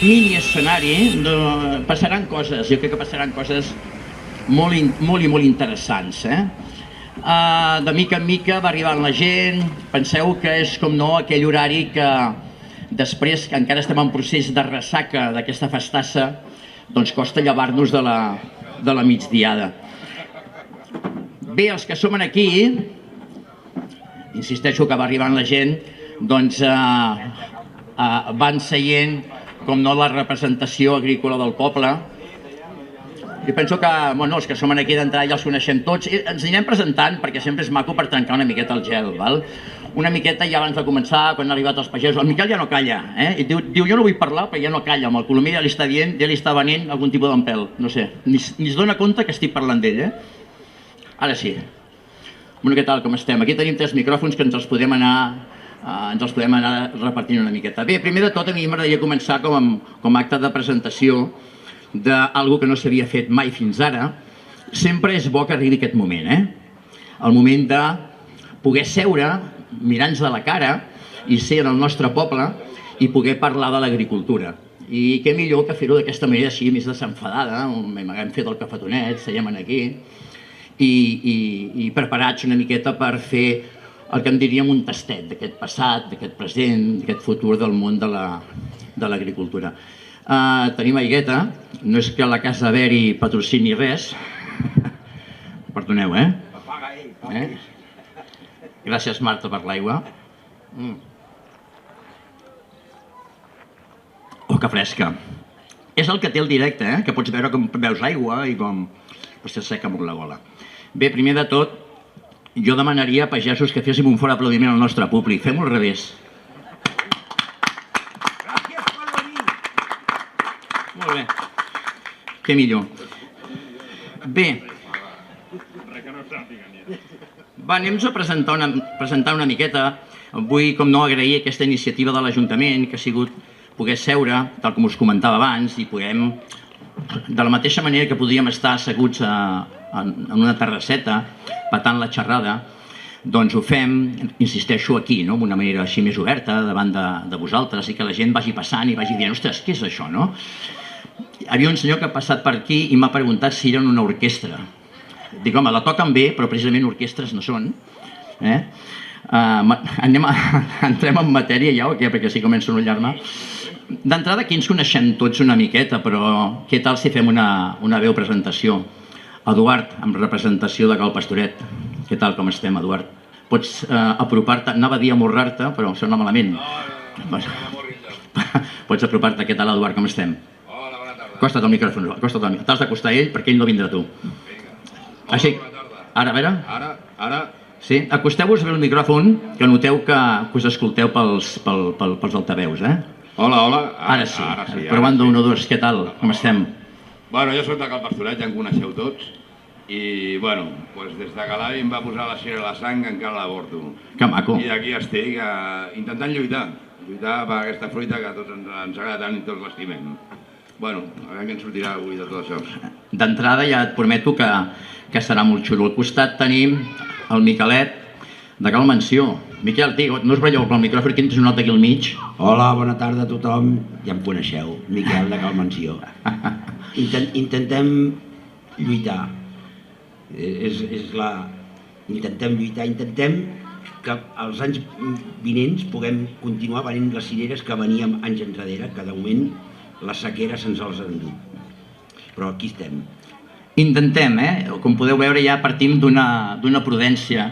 mini escenari passaran coses, jo crec que passaran coses molt i molt interessants. De mica en mica va arribant la gent, penseu que és com no aquell horari que després que encara estem en procés de ressaca d'aquesta festassa, doncs costa llevar-nos de la migdiada. Bé, els que som aquí, insisteixo que va arribant la gent, doncs van seient com no la representació agrícola del poble. Jo penso que els que som aquí d'entrada ja els coneixem tots. Ens anirem presentant perquè sempre és maco per trencar una miqueta el gel. Una miqueta ja abans de començar, quan han arribat els pagesos. El Miquel ja no calla. I diu, jo no vull parlar, però ja no calla. Amb el Colomí ja li està dient, ja li està venint algun tipus d'empel. No sé, ni es dona compte que estic parlant d'ell. Ara sí. Bueno, què tal, com estem? Aquí tenim 3 micròfons que ens els podem anar repartint una miqueta. Bé, primer de tot a mi m'agradaria començar com a acte de presentació d'alguna que no s'havia fet mai fins ara. Sempre és bo que arribi aquest moment, el moment de poder seure, mirar-nos a la cara i ser en el nostre poble i poder parlar de l'agricultura. I què millor que fer-ho d'aquesta manera així, més desenfadada, hem fet el cafetonet, seiem aquí, i preparats una miqueta per fer el que en diríem un tastet d'aquest passat, d'aquest present, d'aquest futur del món de l'agricultura. Tenim aigueta, no és que la Casa Beri patrocini res, perdoneu, Gràcies, Marta, per l'aigua. Oh, que fresca. És el que té el directe, que pots veure com veus aigua i com s'asseca molt la gola. Bé, primer de tot, jo demanaria a pagesos que féssim un fort aplaudiment al nostre públic. Fem-ho al revés. Gràcies per venir. Molt bé. Què millor. Bé. Va, anem a presentar una miqueta. Vull, com no, agrair aquesta iniciativa de l'Ajuntament, que ha sigut poder seure, tal com us comentava abans, i podem, de la mateixa manera que podríem estar asseguts en una terrasseta, patant la xerrada, doncs ho fem, insisteixo, aquí, d'una manera així més oberta, davant de vosaltres, i que la gent vagi passant i vagi dient, ostres, què és això, no? Hi havia un senyor que ha passat per aquí i m'ha preguntat si eren una orquestra. Dic, home, la toquen bé, però precisament orquestres no són. Entrem en matèria ja, perquè si començo a enrotllar-me. D'entrada, aquí ens coneixem tots una miqueta, però què tal si fem una breu presentació? Eduard, amb representació de Cal Pastoret. Què tal, com estem, Eduard? Pots apropar-te, anava a dir amorrar-te, però sona malament. Pots apropar-te, què tal, Eduard, com estem? Hola, bona tarda. Acosta't al micròfon, t'has d'acostar a ell perquè ell no vindrà a tu. Així, ara, a veure. Ara. Sí, acosteu-vos bé el micròfon, que noteu que us escolteu pels altaveus, Hola. Ara sí, provant d'un o dos, què tal, com estem? Bueno, jo soc de Cal Pastoret, ja em coneixeu tots, i, bueno, des de que l'avi em va posar la cera a la sang encara la porto. Que maco. I aquí estic, intentant lluitar per aquesta fruita que a tots ens agrada tant i tots l'estimem. Bueno, a veure què ens sortirà avui de tot això. D'entrada ja et prometo que serà molt xulo. Al costat tenim el Miquelet de Cal Mansió. Miquel, no us veieu pel micròfon, que tens un altre aquí al mig. Hola, bona tarda a tothom. Ja em coneixeu, Miquel de Cal Mansió. Intentem lluitar. Intentem lluitar, intentem que els anys vinents puguem continuar venint les cireres que veníem anys enrere, que de moment la sequera se'ns els ha endut. Però aquí estem. Intentem, com podeu veure ja partim d'una prudència.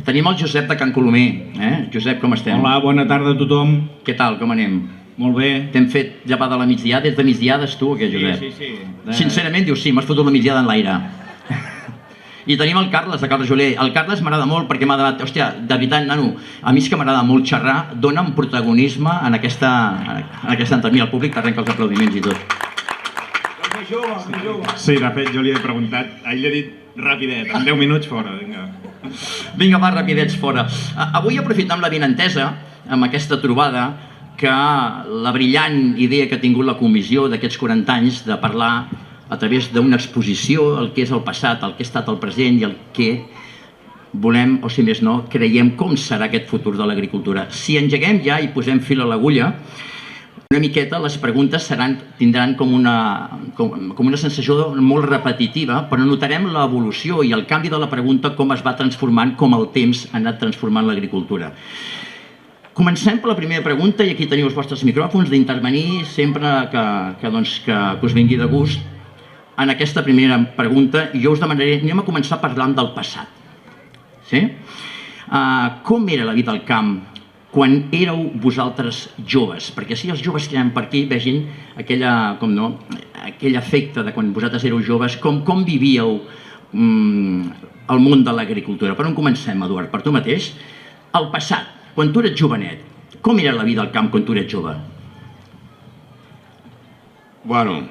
Tenim el Josep de Can Colomer. Josep, com estem? Hola, bona tarda a tothom. Què tal, com anem? Molt bé. T'hem fet llevada la migdiada? Ets de migdiades tu o què, Josep? Sí. Sincerament dius sí, m'has fotut la migdiada en l'aire. I tenim el Carles de Cal Rajoler. El Carles m'agrada molt perquè m'ha debat, hòstia, de veritat, nano, a mi és que m'agrada molt xerrar, dona'm protagonisme en aquesta entrevista. El públic t'arrenca els aplaudiments i tot. Sí, de fet, jo li he preguntat, ell li ha dit rapidet, en 10 minuts fora, vinga. Vinga, va, rapidets fora. Avui aprofitem l'avinentesa, amb aquesta trobada, que la brillant idea que ha tingut la comissió d'aquests 40 anys de parlar a través d'una exposició el que és el passat, el que ha estat el present i el que volem, o si més no, creiem com serà aquest futur de l'agricultura. Si engeguem ja i posem fil a l'agulla, una miqueta les preguntes tindran com una sensació molt repetitiva, però notarem l'evolució i el canvi de la pregunta, com es va transformant, com el temps ha anat transformant l'agricultura. Comencem per la primera pregunta, i aquí teniu els vostres micròfons d'intervenir sempre que us vingui de gust en aquesta primera pregunta. I jo us demanaré, anem a començar parlant del passat. Com era la vida al camp quan éreu vosaltres joves? Perquè si els joves que hi ha per aquí vegin aquell efecte de quan vosaltres éreu joves, com vivíeu el món de l'agricultura. Per on comencem, Eduard? Per tu mateix? El passat, quan tu eres jovenet, com era la vida al camp quan tu eres jove? Bueno,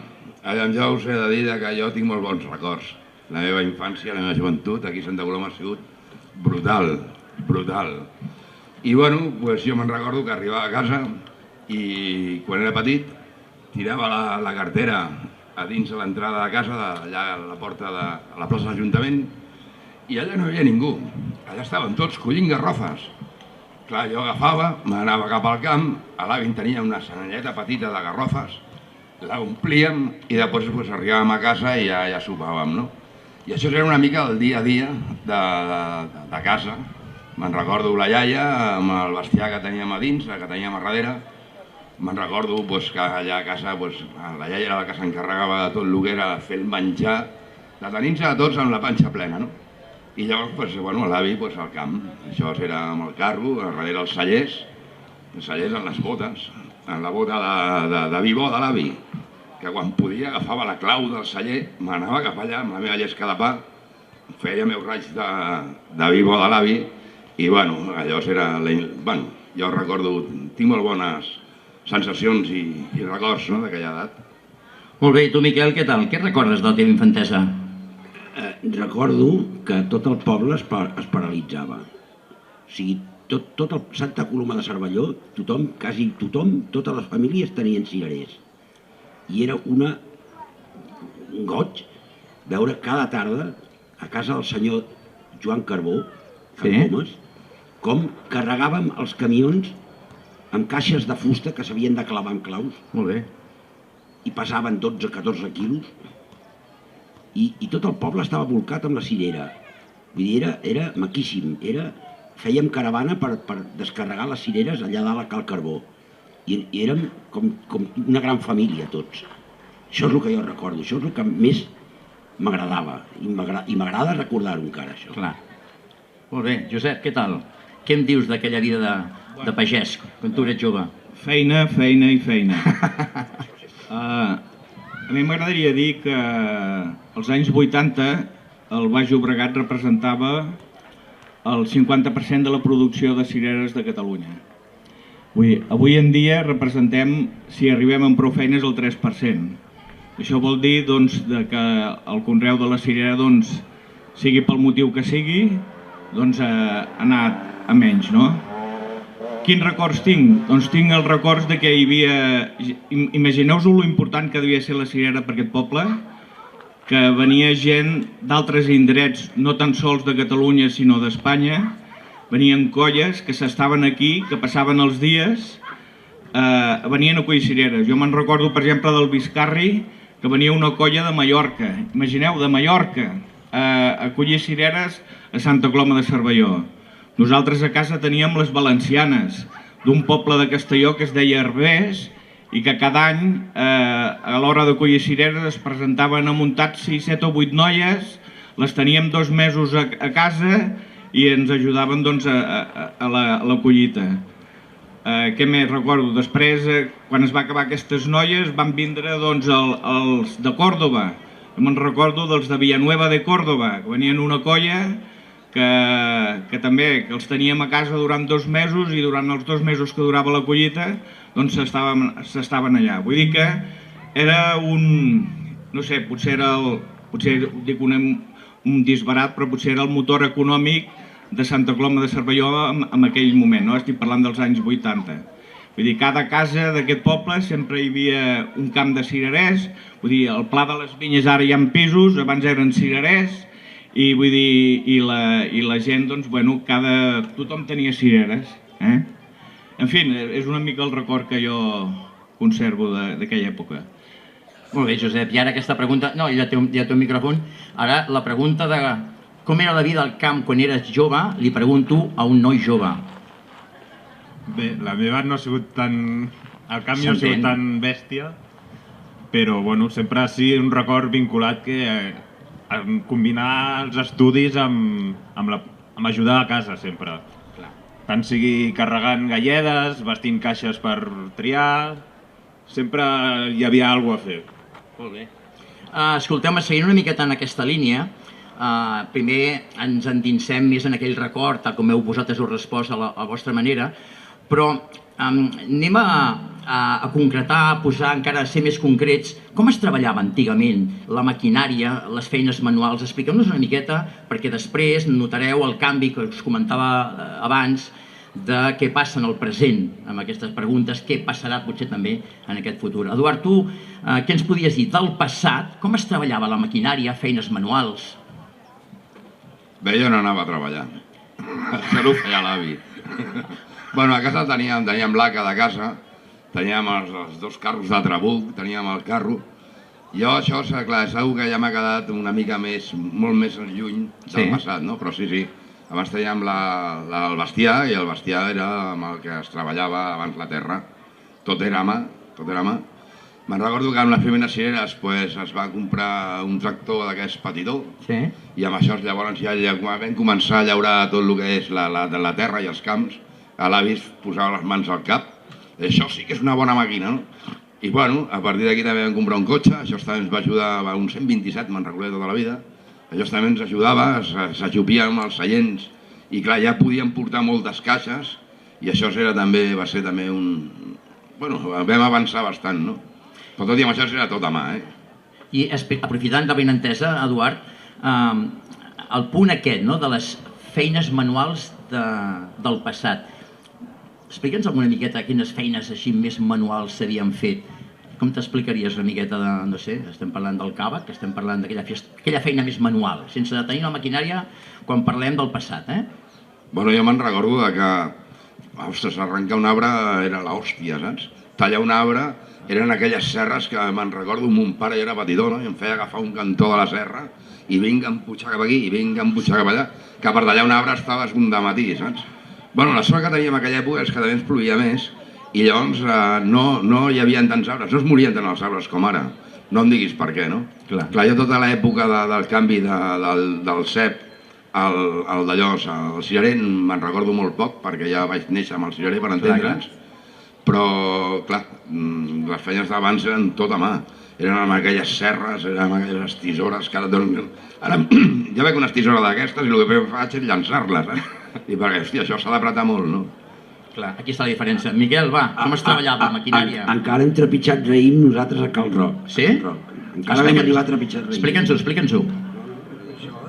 jo us he de dir que jo tinc molt bons records. La meva infància, la meva joventut, aquí a Santa Coloma ha sigut brutal, brutal. I bueno, jo me'n recordo que arribava a casa i quan era petit tirava la cartera a dins de l'entrada de casa, allà a la porta de la plaça de l'Ajuntament, i allà no hi havia ningú. Allà estaven tots collint garrofes. Clar, jo agafava, m'anava cap al camp, l'avi en tenia una senelleta petita de garrofes, la omplíem i després arribàvem a casa i ja sopàvem, no? I això era una mica el dia a dia de casa. Me'n recordo la iaia amb el bestiar que teníem a dins, que teníem a darrere. Me'n recordo que allà a casa la iaia era la que s'encarregava de tot el que era fer el menjar, de tenir-nos a tots amb la panxa plena, no? I llavors, l'avi al camp. Això era amb el carro, darrere els cellers en les botes, en la bota de vi bo de l'avi, que quan podia agafava la clau del celler, m'anava cap allà amb la meva llesca de pa, feia meus raigs de vi bo de l'avi, i allò era... Jo recordo, tinc molt bones sensacions i records d'aquella edat. Molt bé, i tu, Miquel, què tal? Què recordes de la teva infantesa? Recordo que tot el poble es paralitzava. O sigui, tot el Santa Coloma de Cervelló, quasi tothom, totes les famílies tenien cirerers. I era un goig veure cada tarda a casa del senyor Joan Carbó, Sant Comas, com carregàvem els camions amb caixes de fusta que s'havien de clavar amb claus. Molt bé. I pesaven 12-14 quilos. I tot el poble estava volcat amb la cirera. Vull dir, era maquíssim. Fèiem caravana per descarregar les cireres allà dalt a Cal Carbó. I érem com una gran família, tots. Això és el que jo recordo, això és el que més m'agradava. I m'agrada recordar-ho encara, això. Clar. Molt bé. Josep, què tal? Què em dius d'aquella vida de pagès, quan tu eres jove? Feina, feina i feina. A mi m'agradaria dir que als anys 80 el Baix Llobregat representava el 50% de la producció de cireres de Catalunya. Avui en dia representem, si arribem amb prou feines, el 3%. Això vol dir que el conreu de la cirera, sigui pel motiu que sigui, ha anat a menys, no? Quins records tinc? Doncs tinc els records de que hi havia... Imagineu-vos lo important que devia ser la cirera per aquest poble, que venia gent d'altres indrets, no tan sols de Catalunya, sinó d'Espanya, venien colles que s'estaven aquí, que passaven els dies, venien a collir cireres. Jo me'n recordo, per exemple, del Biscarri, que venia una colla de Mallorca, imagineu, de Mallorca, a collir cireres a Santa Coloma de Cervelló. Nosaltres a casa teníem les valencianes, d'un poble de Castelló que es deia Herbers, i que cada any, a l'hora de collir cireres, es presentaven amuntats 6, 7 o 8 noies, les teníem 2 mesos a casa i ens ajudaven a la collita. Què més recordo? Després, quan es va acabar aquestes noies, van vindre els de Còrdoba. Me'n recordo dels de Villanueva de Còrdoba, que venien una colla que també els teníem a casa durant 2 mesos i durant els 2 mesos que durava la collita s'estaven allà. Vull dir que era no sé, potser dic un disbarat, però potser era el motor econòmic de Santa Coloma de Cervelló en aquell moment, no? Estic parlant dels anys 80. Vull dir, cada casa d'aquest poble sempre hi havia un camp de cirerers, vull dir, al Pla de les Vinyes ara hi ha pisos, abans eren cirerers, i vull dir, i la gent, tothom tenia cireres. En fi, és una mica el record que jo conservo d'aquella època. Molt bé, Josep, i ara aquesta pregunta... No, ja té un micròfon. Ara, la pregunta de com era la vida al camp quan eres jove, li pregunto a un noi jove. Bé, la meva no ha sigut tan... El camp no ha sigut tan bèstia, però bueno, sempre ha sigut un record vinculat que combinar els estudis amb ajudar a casa sempre. Tant sigui carregant galledes, vestint caixes per triar, sempre hi havia alguna cosa a fer. Molt bé. Escolteu-me, seguint una miqueta en aquesta línia, primer ens endinsem més en aquell record, tal com heu vosaltres ho respost a la vostra manera, però anem a concretar, a posar encara, a ser més concrets, com es treballava antigament la maquinària, les feines manuals? Expliqueu-nos una miqueta, perquè després notareu el canvi que us comentava abans, de què passa en el present amb aquestes preguntes, què passarà potser també en aquest futur. Eduard, tu què ens podies dir del passat? Com es treballava la maquinària, feines manuals? Bé, jo no anava a treballar. Això ho feia l'avi. Bueno, a casa teníem l'aca de casa, teníem els 2 carros de trabuc, teníem el carro. Jo això, clar, segur que ja m'ha quedat una mica més, molt més lluny del passat, no? Però sí. Abans teníem el bestiar, i el bestiar era amb el que es treballava abans la terra. Tot era mà. Me'n recordo que en les primeres cireres es va comprar un tractor d'aquest petitó, i amb això llavors ja vam començar a llaurar tot el que és la terra i els camps. L'avi es posava les mans al cap. Això sí que és una bona màquina, no? I bueno, a partir d'aquí també vam comprar un cotxe, això també ens va ajudar a un 127, me'n recordo tota la vida. Això també ens ajudava, s'ajupia amb els seients, i clar, ja podíem portar moltes caixes, i això va ser també un... Bueno, vam avançar bastant, no? Però tot i amb això era tot a mà, I aprofitant de ben entesa, Eduard, el punt aquest, de les feines manuals del passat, explica'ns alguna miqueta quines feines així més manuals s'havien fet. Com t'explicaries una miqueta de, no sé, estem parlant del càvec, estem parlant d'aquella feina més manual, sense tenir la maquinària quan parlem del passat, Bueno, jo me'n recordo que, ostres, arrencar un arbre era l'hòstia, saps? Tallar un arbre eren aquelles serres que me'n recordo, mon pare era petitó, no? I em feia agafar un cantó de la serra i vinga a empujar cap aquí i vinga a empujar cap allà, que per tallar un arbre estaves un dematí, saps? Bueno, la sort que teníem en aquella època és que també ens plovia més, i llavors no hi havia tants arbres, no es morien tant els arbres com ara. No em diguis per què, no? Clar, jo tota l'època del canvi del cep al d'allò, el cirerer me'n recordo molt poc, perquè ja vaig néixer amb el cirerer, per entendre'ns, però, clar, les feines d'abans eren tot a mà. Eren amb aquelles serres, eren amb aquelles tisores, que ara ja veig unes tisores d'aquestes i el que faig és llançar-les, I perquè, hòstia, això s'ha d'apretar molt, no? Clar, aquí està la diferència. Miquel, va, com es treballava la maquinària? Encara hem trepitjat raïm nosaltres a Cal Roc. Sí? Encara vam arribar a trepitjar raïm. Explica'ns-ho.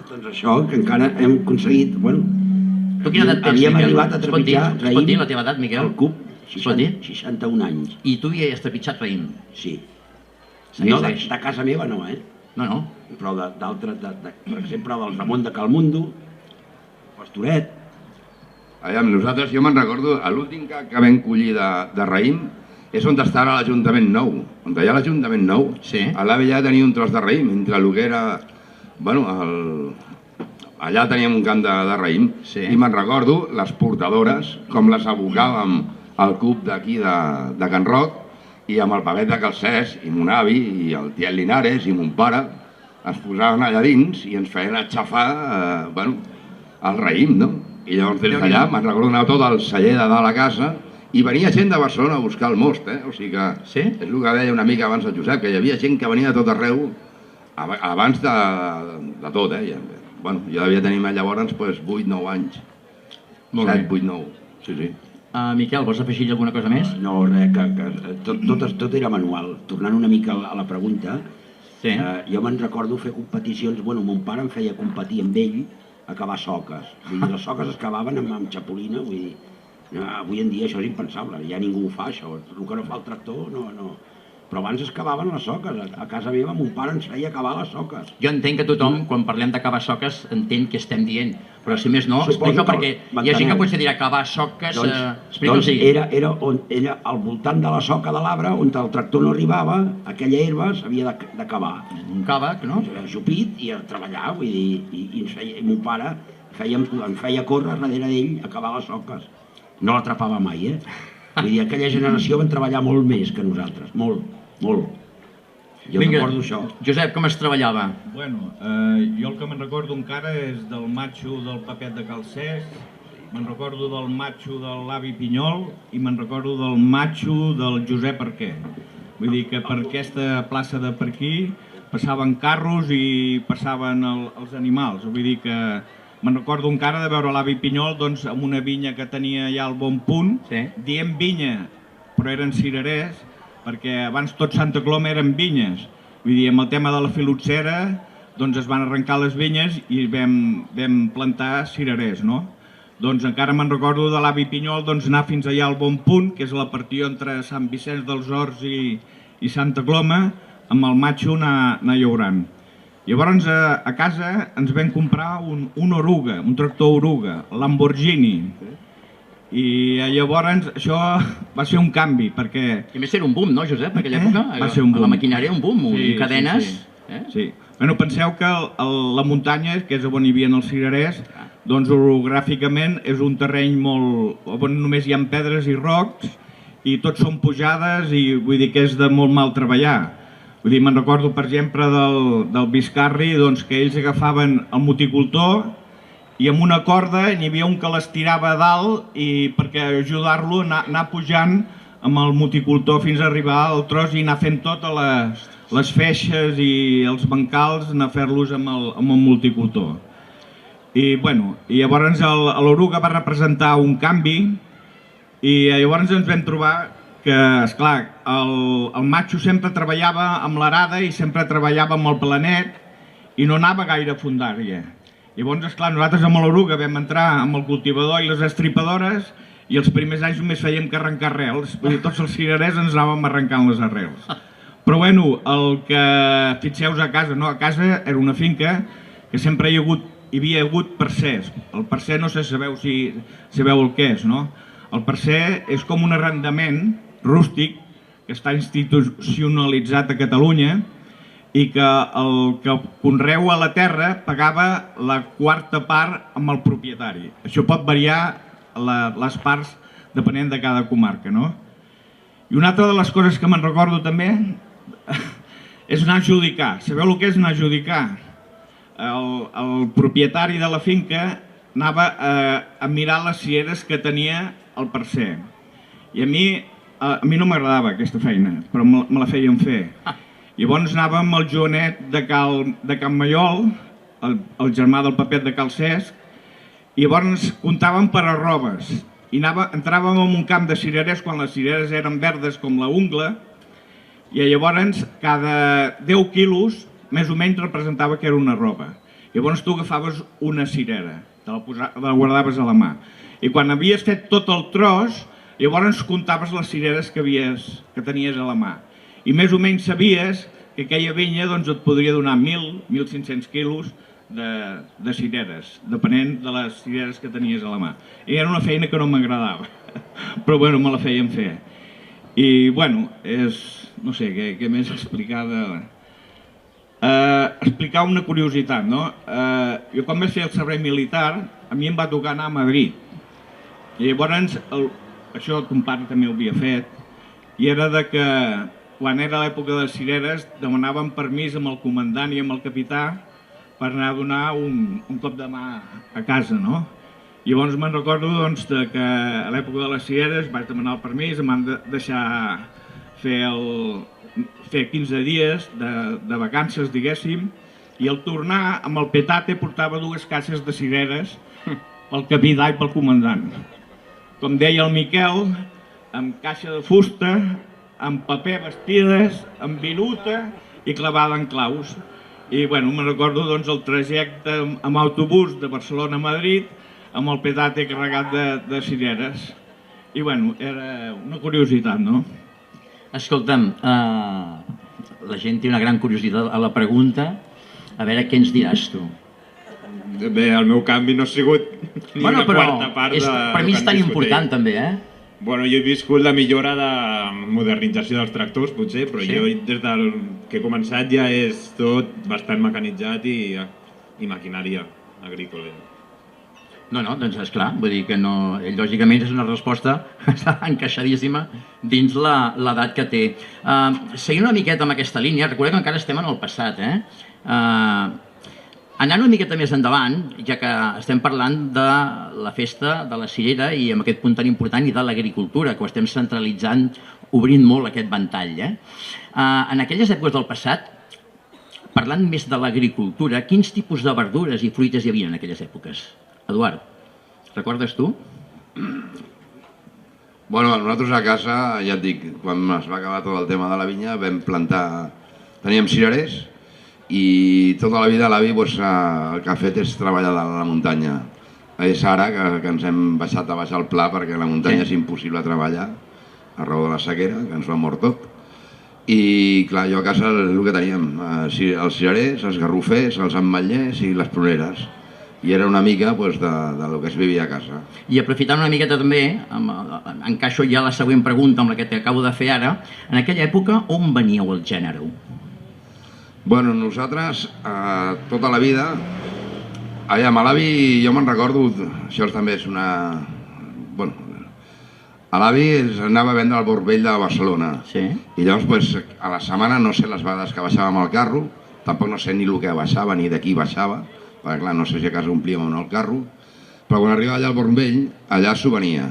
Doncs això, que encara hem aconseguit, bueno... Tu quina edat tens, Miquel? Havíem arribat a trepitjar raïm... Es pot dir la teva edat, Miquel? El CUP, 61 anys. I tu hi has trepitjat raïm? Sí. No, de casa meva no, No. Però d'altres, per exemple, del Ramon de Calmundo, Pastoret... Nosaltres, jo me'n recordo, l'últim que vam collir de raïm és on està ara l'Ajuntament Nou. On hi ha l'Ajuntament Nou, a l'avi ja tenia un tros de raïm, entre el que era... Bueno, allà teníem un camp de raïm, i me'n recordo les portadores, com les abocàvem al CUP d'aquí de Can Roc, i amb el pavet de Calcés, i mon avi, i el tiet Linares, i mon pare, ens posaven allà dins i ens feien aixafar, el raïm, no? I llavors des d'allà me'n recordo anar tot al celler de dalt a casa i venia gent de Barcelona a buscar el most, O sigui que és el que deia una mica abans el Josep, que hi havia gent que venia de tot arreu abans de tot, Bueno, jo devia tenir llavors 8-9 anys. 7, 8, 9, sí. Miquel, vols afegir alguna cosa més? No, res, que tot era manual. Tornant una mica a la pregunta, jo me'n recordo fer competicions, bueno, mon pare em feia competir amb ell a cavar soques. Vull dir, les soques es cavaven amb xapolina, vull dir, avui en dia això és impensable, ja ningú ho fa, això. El que no fa el tractor, no. però abans es cavaven les soques. A casa meva mon pare ens feia cavar les soques. Jo entenc que tothom, quan parlem de cavar soques, entén què estem dient, però si més no, Suposo explica que perquè hi ha gent que potser dirà cavar soques... Doncs era al voltant de la soca de l'arbre, on el tractor no arribava, aquella herba s'havia de cavar. Un càvec, no? Era jupit i a treballar, vull dir, i mon pare em feia córrer darrere d'ell a cavar les soques. No l'atrapava mai, Vull dir, aquella generació van treballar molt més que nosaltres, molt, molt. Jo recordo això. Josep, com es treballava? Bueno, jo el que me'n recordo encara és del matxo del Papet de Calcés, me'n recordo del matxo de l'avi Pinyol i me'n recordo del matxo del Josep Arquer. Vull dir que per aquesta plaça de per aquí passaven carros i passaven els animals. Vull dir que me'n recordo encara de veure l'avi Pinyol amb una vinya que tenia ja al bon punt, dient vinya, però eren cirerers, perquè abans tot Santa Coloma eren vinyes. Vull dir, amb el tema de la filoxera, es van arrencar les vinyes i vam plantar cirerers, no? Doncs encara me'n recordo de l'avi Pinyol anar fins allà al bon punt, que és la partió entre Sant Vicenç dels Horts i Santa Coloma, amb el matxo anar llaurant. Llavors a casa ens vam comprar un Oruga, un tractor Oruga, Lamborghini. I llavors això va ser un canvi, perquè... I a més era un boom, no, Josep, en aquella època? Va ser un boom. La maquinària un boom, cadenes... Sí. Bueno, penseu que la muntanya, que és on hi havia els cirerers, doncs orogràficament és un terreny molt... on només hi ha pedres i rocs i tots són pujades i vull dir que és de molt mal treballar. Vull dir, me'n recordo, per exemple, del Biscarri, que ells agafaven el moticultor i amb una corda n'hi havia un que l'estirava a dalt i perquè ajudar-lo a anar pujant amb el moticultor fins a arribar al tros i anar fent totes les feixes i els bancals, anar a fer-los amb el multicultor. I llavors l'Oruga va representar un canvi i llavors ens vam trobar que, esclar, el matxo sempre treballava amb l'arada i sempre treballava amb el planet i no anava gaire a fondària. Llavors, esclar, nosaltres amb l'Oruga vam entrar amb el cultivador i les estripadores i els primers anys només fèiem que arrencar arrels. Tots els cirerers ens anàvem arrencant les arrels. Però bueno, el que fixeu-vos a casa, no? A casa era una finca que sempre hi havia hagut parcers. El parcer no sé si sabeu el que és, no? El parcer és com un arrendament rústic que està institucionalitzat a Catalunya i que el que conreua la terra pagava la quarta part amb el propietari. Això pot variar les parts depenent de cada comarca, no? I una altra de les coses que me'n recordo també és anar a adjudicar. Sabeu el que és anar a adjudicar? El propietari de la finca anava a mirar les cieres que tenia el parcer. I a mi no m'agradava aquesta feina, però me la feien fer. Llavors anàvem amb el Joanet de Can Mallol, el germà del Papet de Cal Cesc, i llavors comptàvem per arrobes. I entràvem en un camp de cirerers quan les cireres eren verdes com la ungla, i llavors cada 10 quilos més o menys representava que era una arroba. Llavors tu agafaves una cirera, te la guardaves a la mà. I quan havies fet tot el tros, llavors comptaves les cireres que tenies a la mà. I més o menys sabies que aquella vinya et podria donar 1.000, 1.500 quilos de cireres, depenent de les cireres que tenies a la mà. I era una feina que no m'agradava, però bueno, me la feien fer. I bueno, no sé, què més explicar explicar una curiositat, no? Jo quan vaig fer el servei militar, a mi em va tocar anar a Madrid. I llavors, això ton pare també ho havia fet, i era que quan era l'època de les cireres demanàvem permís amb el comandant i amb el capità per anar a donar un cop de mà a casa, no? Llavors me'n recordo que a l'època de les cireres vaig demanar el permís, em van deixar fer 15 dies de vacances, diguéssim, i al tornar amb el petate portava 2 caixes de cireres pel capità i pel comandant. Com deia el Miquel, amb caixa de fusta, amb paper vestides, amb viruta i clavada en claus. I bueno, me'n recordo el trajecte amb autobús de Barcelona a Madrid amb el petate carregat de cireres. I bueno, era una curiositat, no? Escolta'm, la gent té una gran curiositat a la pregunta, a veure què ens diràs tu. Bé, el meu canvi no ha sigut ni una quarta part de... Per mi és tan important també, eh? Bueno, jo he viscut la millora de modernització dels tractors, potser, però jo des del que he començat ja és tot bastant mecanitzat i maquinària agrícola. No, doncs esclar, vull dir que no... Lògicament és una resposta que està encaixadíssima dins l'edat que té. Seguint una miqueta amb aquesta línia, recordeu que encara estem en el passat, anant una miqueta més endavant, ja que estem parlant de la festa de la cirera i amb aquest punt tan important i de l'agricultura, que ho estem centralitzant, obrint molt aquest ventall. En aquelles èpoques del passat, parlant més de l'agricultura, quins tipus de verdures i fruites hi havia en aquelles èpoques? Eduard, recordes tu? Bueno, nosaltres a casa, ja et dic, quan es va acabar tot el tema de la vinya, vam plantar... Teníem cirerers i tota la vida l'avi el que ha fet és treballar a la muntanya. És ara que ens hem baixat a baixar el pla perquè a la muntanya és impossible treballar a raó de la sequera, que ens ho ha mort tot. I clar, jo a casa el que teníem, els cirerers, els garrofers, els ametllers i les pruneres. I era una mica del que es vivia a casa. I aprofitant una miqueta també, encaixo ja la següent pregunta amb la que t'acabo de fer ara, en aquella època on veníeu el gènere? Bueno, nosaltres, tota la vida, a l'avi, jo me'n recordo, això també és una... Bueno, a l'avi anava a vendre al Bord Vell de Barcelona. Sí. I llavors, a la setmana, no sé les vegades que baixàvem al carro, tampoc no sé ni el que baixava ni de qui baixava, perquè clar, no sé si a casa omplíem o no el carro, però quan arribava allà al Bord Vell, allà s'ho venia.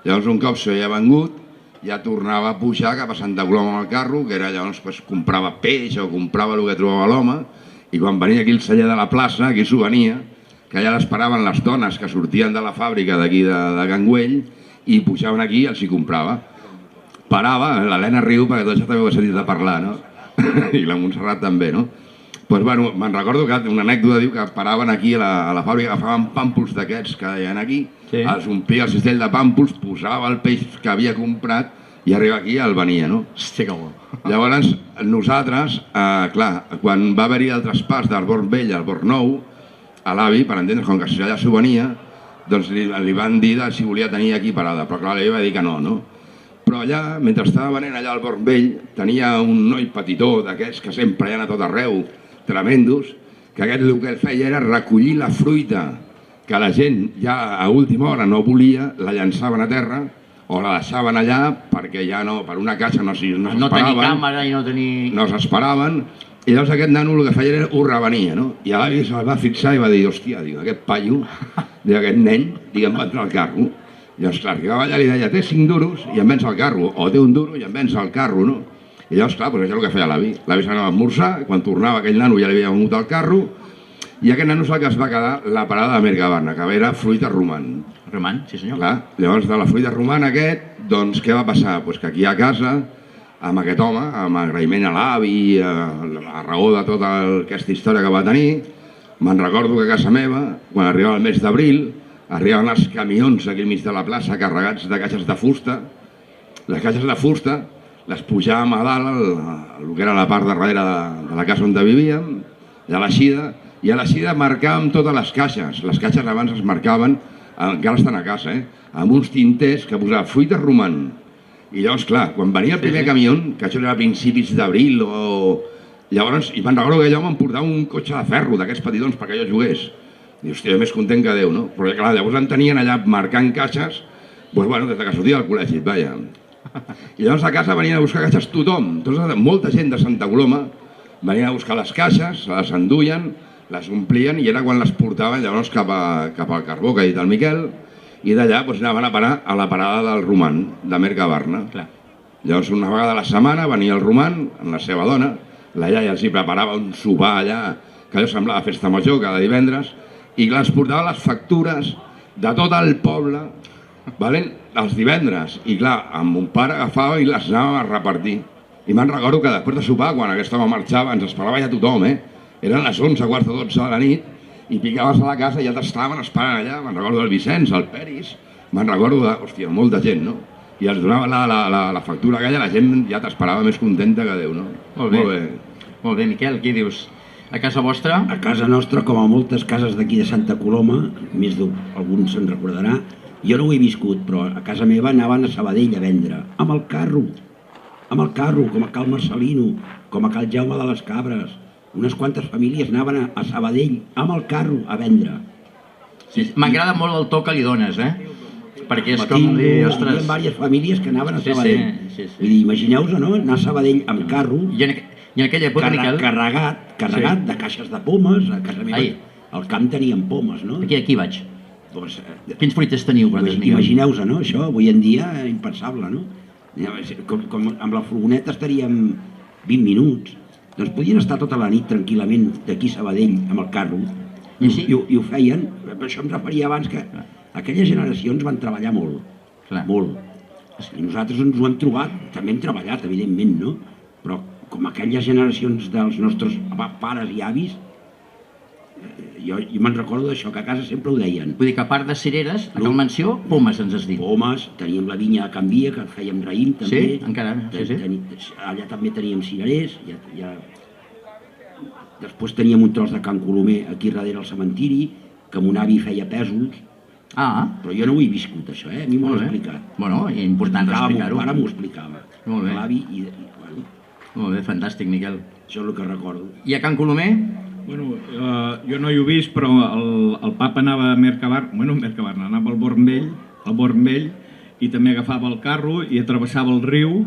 Llavors un cop s'ho havia vengut, ja tornava a pujar cap a Santa Coloma amb el carro, que era llavors comprava peix o comprava el que trobava l'home, i quan venia aquí el celler de la plaça, aquí s'ho venia, que allà l'esperaven les dones que sortien de la fàbrica d'aquí de Can Güell i pujaven aquí i els hi comprava. Parava, l'Helena riu perquè tot això també ho he sentit de parlar, no? I la Montserrat també, no? Doncs, bueno, me'n recordo que una anècdota diu que paraven aquí a la fàbrica, agafaven pàmpols d'aquests que hi ha aquí, els omplia el cistell de pàmpols, posava el peix que havia comprat i arriba aquí i el venia, no? Hòstia, que bo. Llavors, nosaltres, clar, quan va haver-hi el traspàs del Bord Vell al Bord Nou, a l'avi, per entendre, com que allà s'ho venia, doncs li van dir si volia tenir aquí parada, però clar, l'avi va dir que no, no? Però allà, mentre estava venent allà al Bord Vell, tenia un noi petitó d'aquests que sempre hi ha a tot arreu, tremendos, que aquest el que feia era recollir la fruita que la gent ja a última hora no volia, la llançaven a terra o la deixaven allà perquè ja no, per una caixa no s'esperaven. No tenir càmera i no tenir... No s'esperaven, i llavors aquest nano el que feia era ho revenia, no? I l'avi se'l va fixar i va dir, hòstia, aquest paio, aquest nen, em va entrar al carro. I llavors, clar, arribava allà i li deia, té 5 duros i em vens al carro, o té 1 duro i em vens al carro, no? I llavors, clar, això és el que feia l'avi. L'avi s'anava a esmorzar, quan tornava aquell nano ja li havia venut al carro, i aquest nano és el que es va quedar la parada de Mercabarna, que era fruita román. Román, sí senyor. Clar, llavors de la fruita román aquest, doncs què va passar? Pues que aquí a casa, amb aquest home, amb agraïment a l'avi, a raó de tota aquesta història que va tenir, me'n recordo que a casa meva, quan arribava el mes d'abril, arribaven els camions aquí al mig de la plaça carregats de caixes de fusta. Les caixes de fusta les pujàvem a dalt, el que era la part darrere de la casa on vivíem, a l'eixida, i a l'eixida marcàvem totes les caixes. Les caixes abans es marcaven, encara estan a casa, amb uns tinters que posaven fruita román. I llavors, clar, quan venia el primer camió, que això era a principis d'abril, llavors, i me'n recordo que allò em portava un cotxe de ferro, d'aquests petitons, perquè jo jugués. I, hòstia, més content que Déu, no? Però, clar, llavors en tenien allà marcant caixes, doncs, bueno, des que sortia del col·legi, vaja. I llavors a casa venien a buscar caixes tothom, molta gent de Santa Coloma venien a buscar les caixes, les enduien, les omplien i era quan les portaven llavors cap al carbó que ha dit el Miquel i d'allà anaven a parar a la parada del Román, de Mercabarna. Llavors una vegada a la setmana venia el Román amb la seva dona, la iaia els hi preparava un sopar allà que allò semblava festa major cada divendres i clar, ens portava les factures de tot el poble els divendres, i clar, amb mon pare agafava i les anàvem a repartir. I me'n recordo que després de sopar, quan aquest home marxava, ens esperava ja tothom, Eren les 11, quarts de 12 de la nit, i picaves a la casa i ja t'estaven esperant allà. Me'n recordo del Vicenç, el Peris, me'n recordo de, hòstia, molta gent, no? i els donava la factura aquella, la gent ja t'esperava més contenta que Déu, no? Molt bé. Molt bé, Miquel, què dius? A casa vostra? A casa nostra, com a moltes cases d'aquí de Santa Coloma, més d'algun se'n recordarà, jo no ho he viscut, però a casa meva anaven a Sabadell a vendre, amb el carro, com a Cal Marcelino, com a Cal Jaume de les Cabres. Unes quantes famílies anaven a Sabadell amb el carro a vendre. M'agrada molt el to que li dones, perquè és com dir, Hi ostres... havia diverses famílies que anaven a Sabadell. Sí. Vull dir, imagineu-vos, no?, anar a Sabadell amb carro, I en aquella època, Miquel... carregat de caixes de pomes. A casa meva al camp teníem pomes, no? Aquí vaig. Doncs, Quins fruiters teniu, vosaltres, Miquel? imagineu-vos, no?, això, avui en dia, impensable, no? Com amb la furgoneta estaríem 20 minuts. Doncs podien estar tota la nit tranquil·lament d'aquí a Sabadell amb el carro i ho feien. Per això em referia abans que aquelles generacions van treballar molt, molt. I nosaltres ens ho hem trobat, també hem treballat, evidentment, no? Però com aquelles generacions dels nostres pares i avis, jo me'n recordo d'això, que a casa sempre ho deien. Vull dir que a part de cireres, a Cal Mansió, pomes ens has dit. Pomes, teníem la vinya a Can Via, que fèiem raïm també. Sí, encara, sí. Allà també teníem cirerers. Després teníem un tros de Can Colomer aquí darrere al cementiri, que mon avi feia pèsols. Però jo no ho he viscut, això, a mi m'ho han explicat. Bueno, i important explicar-ho. Mon pare m'ho explicava. Molt bé. L'avi Molt bé, fantàstic, Miquel. Això és el que recordo. I a Can Colomer? Bueno, jo no hi he vist, però el papa anava a Mercabarna, anava al Born Vell, i també agafava el carro i travessava el riu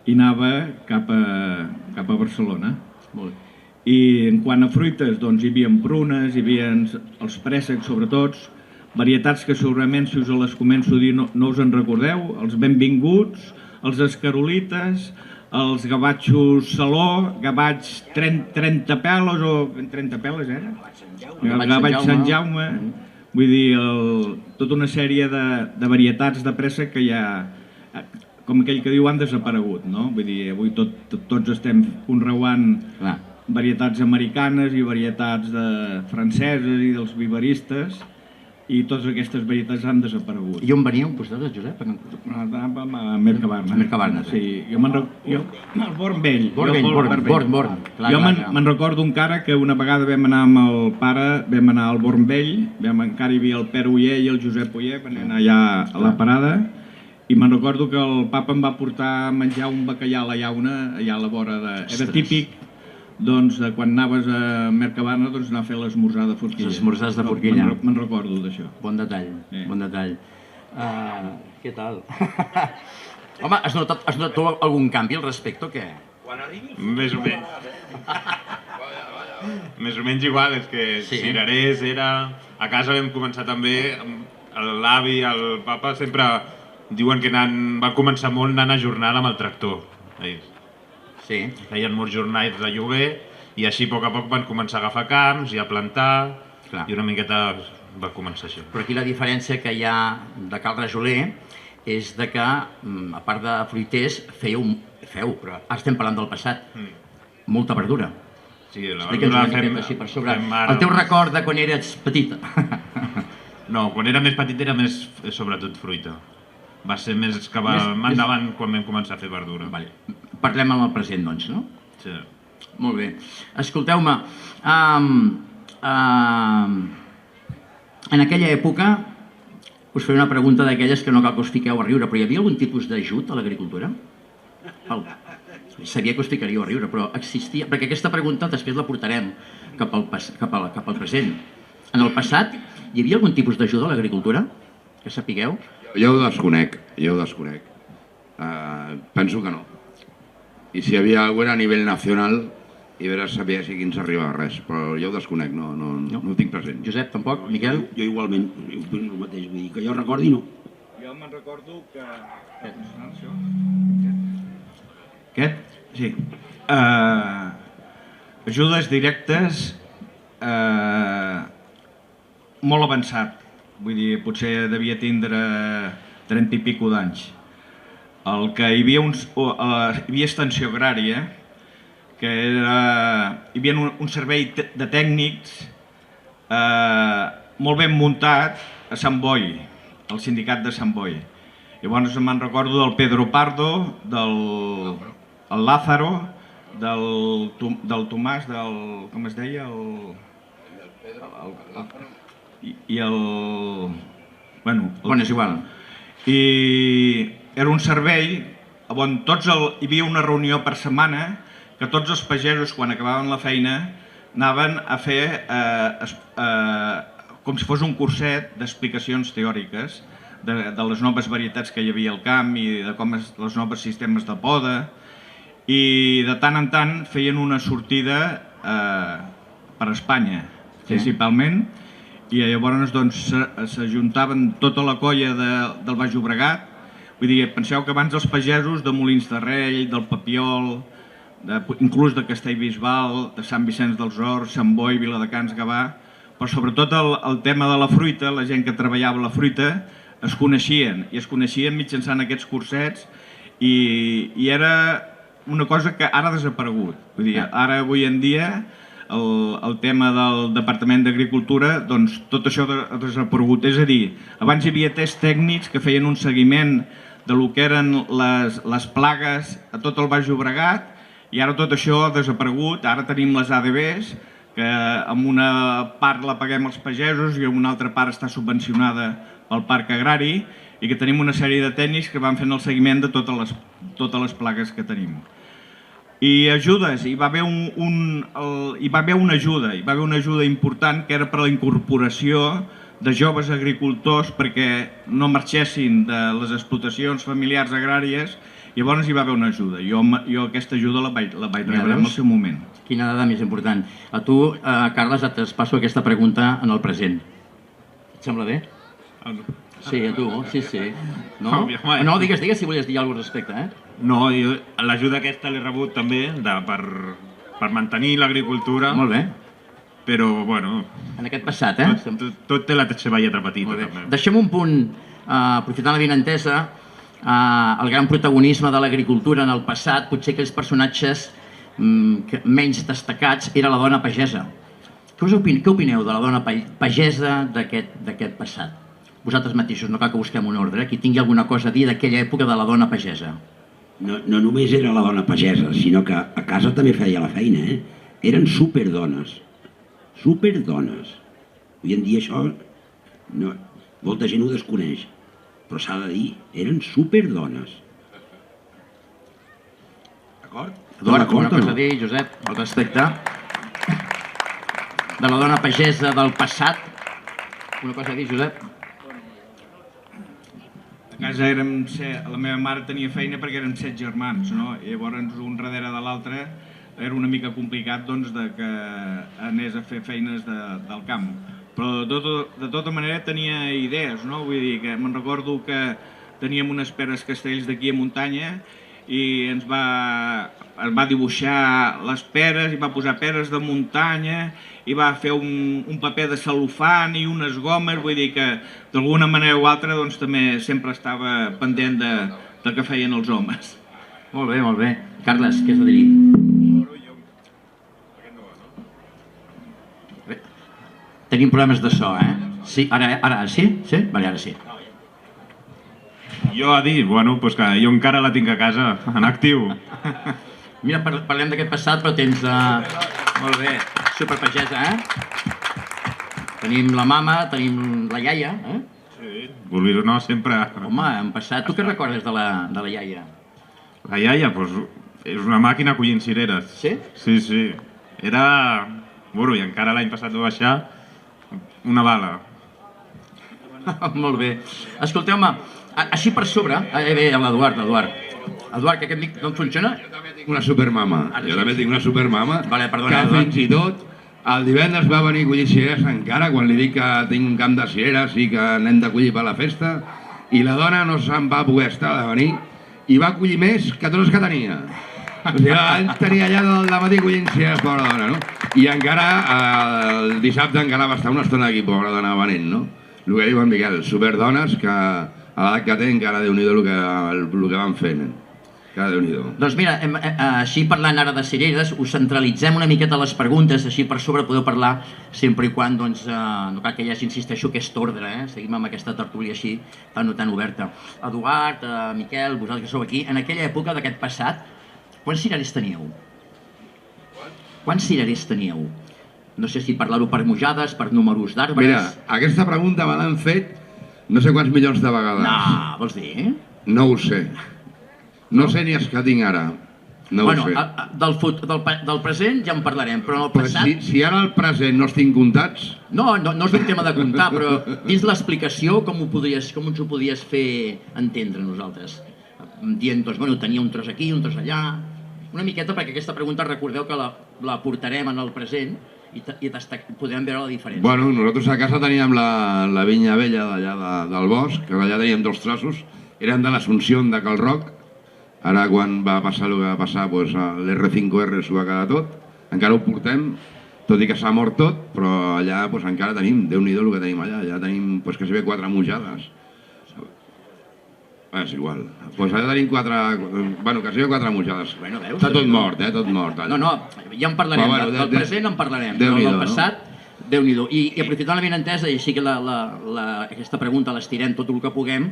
i anava cap a Barcelona. Molt bé. I en quant a fruites, doncs hi havia prunes, hi havia els préssecs, sobretot, varietats que segurament, si us les començo a dir, no us en recordeu, els benvinguts, els escarolites, els gavatxos Saló, gavatx 30 peles, o 30 peles, el gavatx Sant Jaume, vull dir, tota una sèrie de varietats de préssec que ja, com aquell que diu, han desaparegut, no? Vull dir, avui tots estem conreuant varietats americanes i varietats franceses i dels viveristes, i totes aquestes varietats han desaparegut. I on veníeu vosaltres, Josep? A Mercabarna. A Mercabarna, sí. Al Born Vell. Born. Jo me'n recordo encara que una vegada vam anar amb el pare, vam anar al Born Vell, encara hi havia el Pere Oller i el Josep Oller, van anar allà a la parada, i me'n recordo que el papa em va portar a menjar un bacallà a la llauna, allà a la vora de... Era típic, doncs, quan anaves a Mercabarna, doncs anar a fer l'esmorzar de forquilla. Les esmorzars de forquilla. Me'n recordo d'això. Bon detall, bon detall. Què tal? Home, has notat tu algun canvi al respecte o què? Més o menys. Més o menys igual, és que cirerers era... A casa vam començar també, l'avi i el papa sempre diuen que van començar molt anant a jornal amb el tractor. Sí. Feien molts jornals de lloguer i així a poc van començar a agafar camps i a plantar i una miqueta va començar això. Però aquí la diferència que hi ha de Cal Rajoler és de que, a part de fruiters, feu, però ara estem parlant del passat, molta verdura. Sí, la verdura fem ara... El teu record de quan eres petita? No, quan era més petit era més sobretot fruita. Va ser més cap endavant quan vam començar a fer verdura. Parlem amb el present, doncs, no? Sí. Molt bé. Escolteu-me, en aquella època us faré una pregunta d'aquelles que no cal que us fiqueu a riure, però hi havia algun tipus d'ajut a l'agricultura? Sabia que us ficaríeu a riure, però existia... Perquè aquesta pregunta després la portarem cap al present. En el passat hi havia algun tipus d'ajuda a l'agricultura? Que sapigueu? Jo ho desconec. Penso que no. I si hi havia alguna a nivell nacional, i veure saber si aquí ens arriba res, però jo ho desconec, no ho tinc present. Josep, tampoc? Miquel? Jo igualment, el mateix, vull dir que jo recordi no. Jo me'n recordo que... Aquest? Sí. Ajudes directes molt avançat. Vull dir, potser devia tindre 30 i pico d'anys. El que hi havia extensió agrària, que hi havia un servei de tècnics molt ben muntat a Sant Boi, al sindicat de Sant Boi. Llavors me'n recordo del Pedro Pardo, del Lázaro, del Tomàs, com es deia? I el... Bueno, és igual. I era un servei on hi havia una reunió per setmana que tots els pagesos, quan acabaven la feina, anaven a fer com si fos un curset d'explicacions teòriques de les noves varietats que hi havia al camp i de com els nous sistemes de poda, i de tant en tant feien una sortida per Espanya, principalment, i llavors s'ajuntaven tota la colla del Baix Llobregat. Vull dir, penseu que abans els pagesos de Molins de Rei, del Papiol, inclús de Castellbisbal, de Sant Vicenç dels Horts, Sant Boi, Viladecans, Gavà, però sobretot el tema de la fruita, la gent que treballava la fruita, es coneixien mitjançant aquests cursets, i era una cosa que ara ha desaparegut. Vull dir, ara, avui en dia, el tema del Departament d'Agricultura, doncs tot això ha desaparegut. És a dir, abans hi havia tests tècnics que feien un seguiment de lo que eren les plagues a tot el Baix Llobregat, i ara tot això ha desaparegut. Ara tenim les ADBs, que amb una part la paguem els pagesos i amb una altra part està subvencionada pel Parc Agrari, i que tenim una sèrie de tècnics que van fent el seguiment de totes les plagues que tenim. I ajudes, hi va haver una ajuda important, que era per a la incorporació de joves agricultors perquè no marxessin de les explotacions familiars agràries. Llavors hi va haver una ajuda. Jo aquesta ajuda la vaig rebre en el seu moment. Quina dada més important. A tu, Carles, et passo aquesta pregunta en el present. Et sembla bé? Sí, a tu, sí. No, digues si volies dir alguna cosa al respecte. No, l'ajuda aquesta l'he rebut també per mantenir l'agricultura. Molt bé. Però, bueno... En aquest passat, Tot té la seva lletra petita, també. Deixem un punt, aprofitant la vinentesa, el gran protagonisme de l'agricultura en el passat, potser aquells personatges menys destacats, era la dona pagesa. Què opineu de la dona pagesa d'aquest passat? Vosaltres mateixos, no cal que busquem un ordre, qui tingui alguna cosa a dir d'aquella època de la dona pagesa. No només era la dona pagesa, sinó que a casa també feia la feina, Eren superdones. Superdones. Avui en dia això, molta gent ho desconeix, però s'ha de dir, eren superdones. D'acord? Eduard, alguna cosa a dir, Josep, al respecte de la dona pagesa del passat? Una cosa a dir, Josep? A casa la meva mare tenia feina perquè érem 7 germans, no? I llavors un darrere de l'altre era una mica complicat que anés a fer feines del camp. Però de tota manera tenia idees, no? Vull dir que me'n recordo que teníem unes peres castells d'aquí a muntanya i ens va dibuixar les peres i va posar peres de muntanya i va fer un paper de cel·lofan i unes gomes, vull dir que d'alguna manera o altra doncs també sempre estava pendent del que feien els homes. Molt bé, molt bé. Carles, què has de dir? Tenim problemes de so, Sí, ara sí? Sí? Vale, ara sí. Jo a dir, que jo encara la tinc a casa, en actiu. Mira, parlem d'aquest passat, però tens... Molt bé, superpagesa, Tenim la mama, tenim la iaia, Sí, vulguis o no, sempre... Home, en passat, tu què recordes de la iaia? La iaia, és una màquina collint cireres. Sí? Sí. Era... I encara l'any passat va baixar una bala. Molt bé. Escolteu-me, així per sobre... Bé, l'Eduard. Eduard, que aquest mic no funciona? Una supermama. Jo també tinc una supermama perdona, que fins i tot el divendres va venir a collir cireres encara, quan li dic que tinc un camp de cireres i que n'hem de collir per la festa, i la dona no se'n va poder estar de venir i va collir més que tots els que tenia. O sigui, ell tenia allà del dematí collint cireres, pobra dona, no? I encara el dissabte encara va estar una estona aquí, pobra dona, venent, no? El que diu en Miquel, superdones que a l'edat que té encara Déu-n'hi-do el que van fent. que Déu-n'hi-do. Doncs mira, així parlant ara de cireres, us centralitzem una miqueta les preguntes, així per sobre podeu parlar sempre i quan, doncs, no cal que hi hagi, insisteixo, aquest ordre, seguim amb aquesta tertúlia així tan oberta. Eduard, Miquel, vosaltres que sou aquí, en aquella època d'aquest passat, quants cirerers teníeu? Quants cirerers teníeu? No sé si parlar-ho per mujades, per números d'arbres... Mira, aquesta pregunta me l'han fet no sé quants milions de vegades. No, vols dir? No ho sé. No sé ni els que tinc ara. No ho sé. Del present ja en parlarem, però en el passat... Si ara al present no els tinc comptats... No és un tema de comptar, però dins l'explicació com ens ho podies fer entendre nosaltres? Dient, doncs, bueno, tenia un tros aquí, un tros allà... Una miqueta, perquè aquesta pregunta recordeu que la portarem en el present i podrem veure la diferència. Bueno, nosaltres a casa teníem la vinya vella d'allà del bosc, que allà teníem 2 trossos, eren de l'Assumpció de Cal Roc. Ara, quan va passar el que va passar, l'R5R s'ho va quedar tot. Encara ho portem, tot i que s'ha mort tot, però allà encara tenim, Déu-n'hi-do el que tenim allà. Allà tenim quasi bé 4 mujades. És igual. Allà tenim 4... Bueno, quasi bé 4 mujades. Està tot mort, tot mort. No, ja en parlarem. Del present en parlarem, però del passat, Déu-n'hi-do. I aprofitant la benentesa, i així que aquesta pregunta l'estirem tot el que puguem,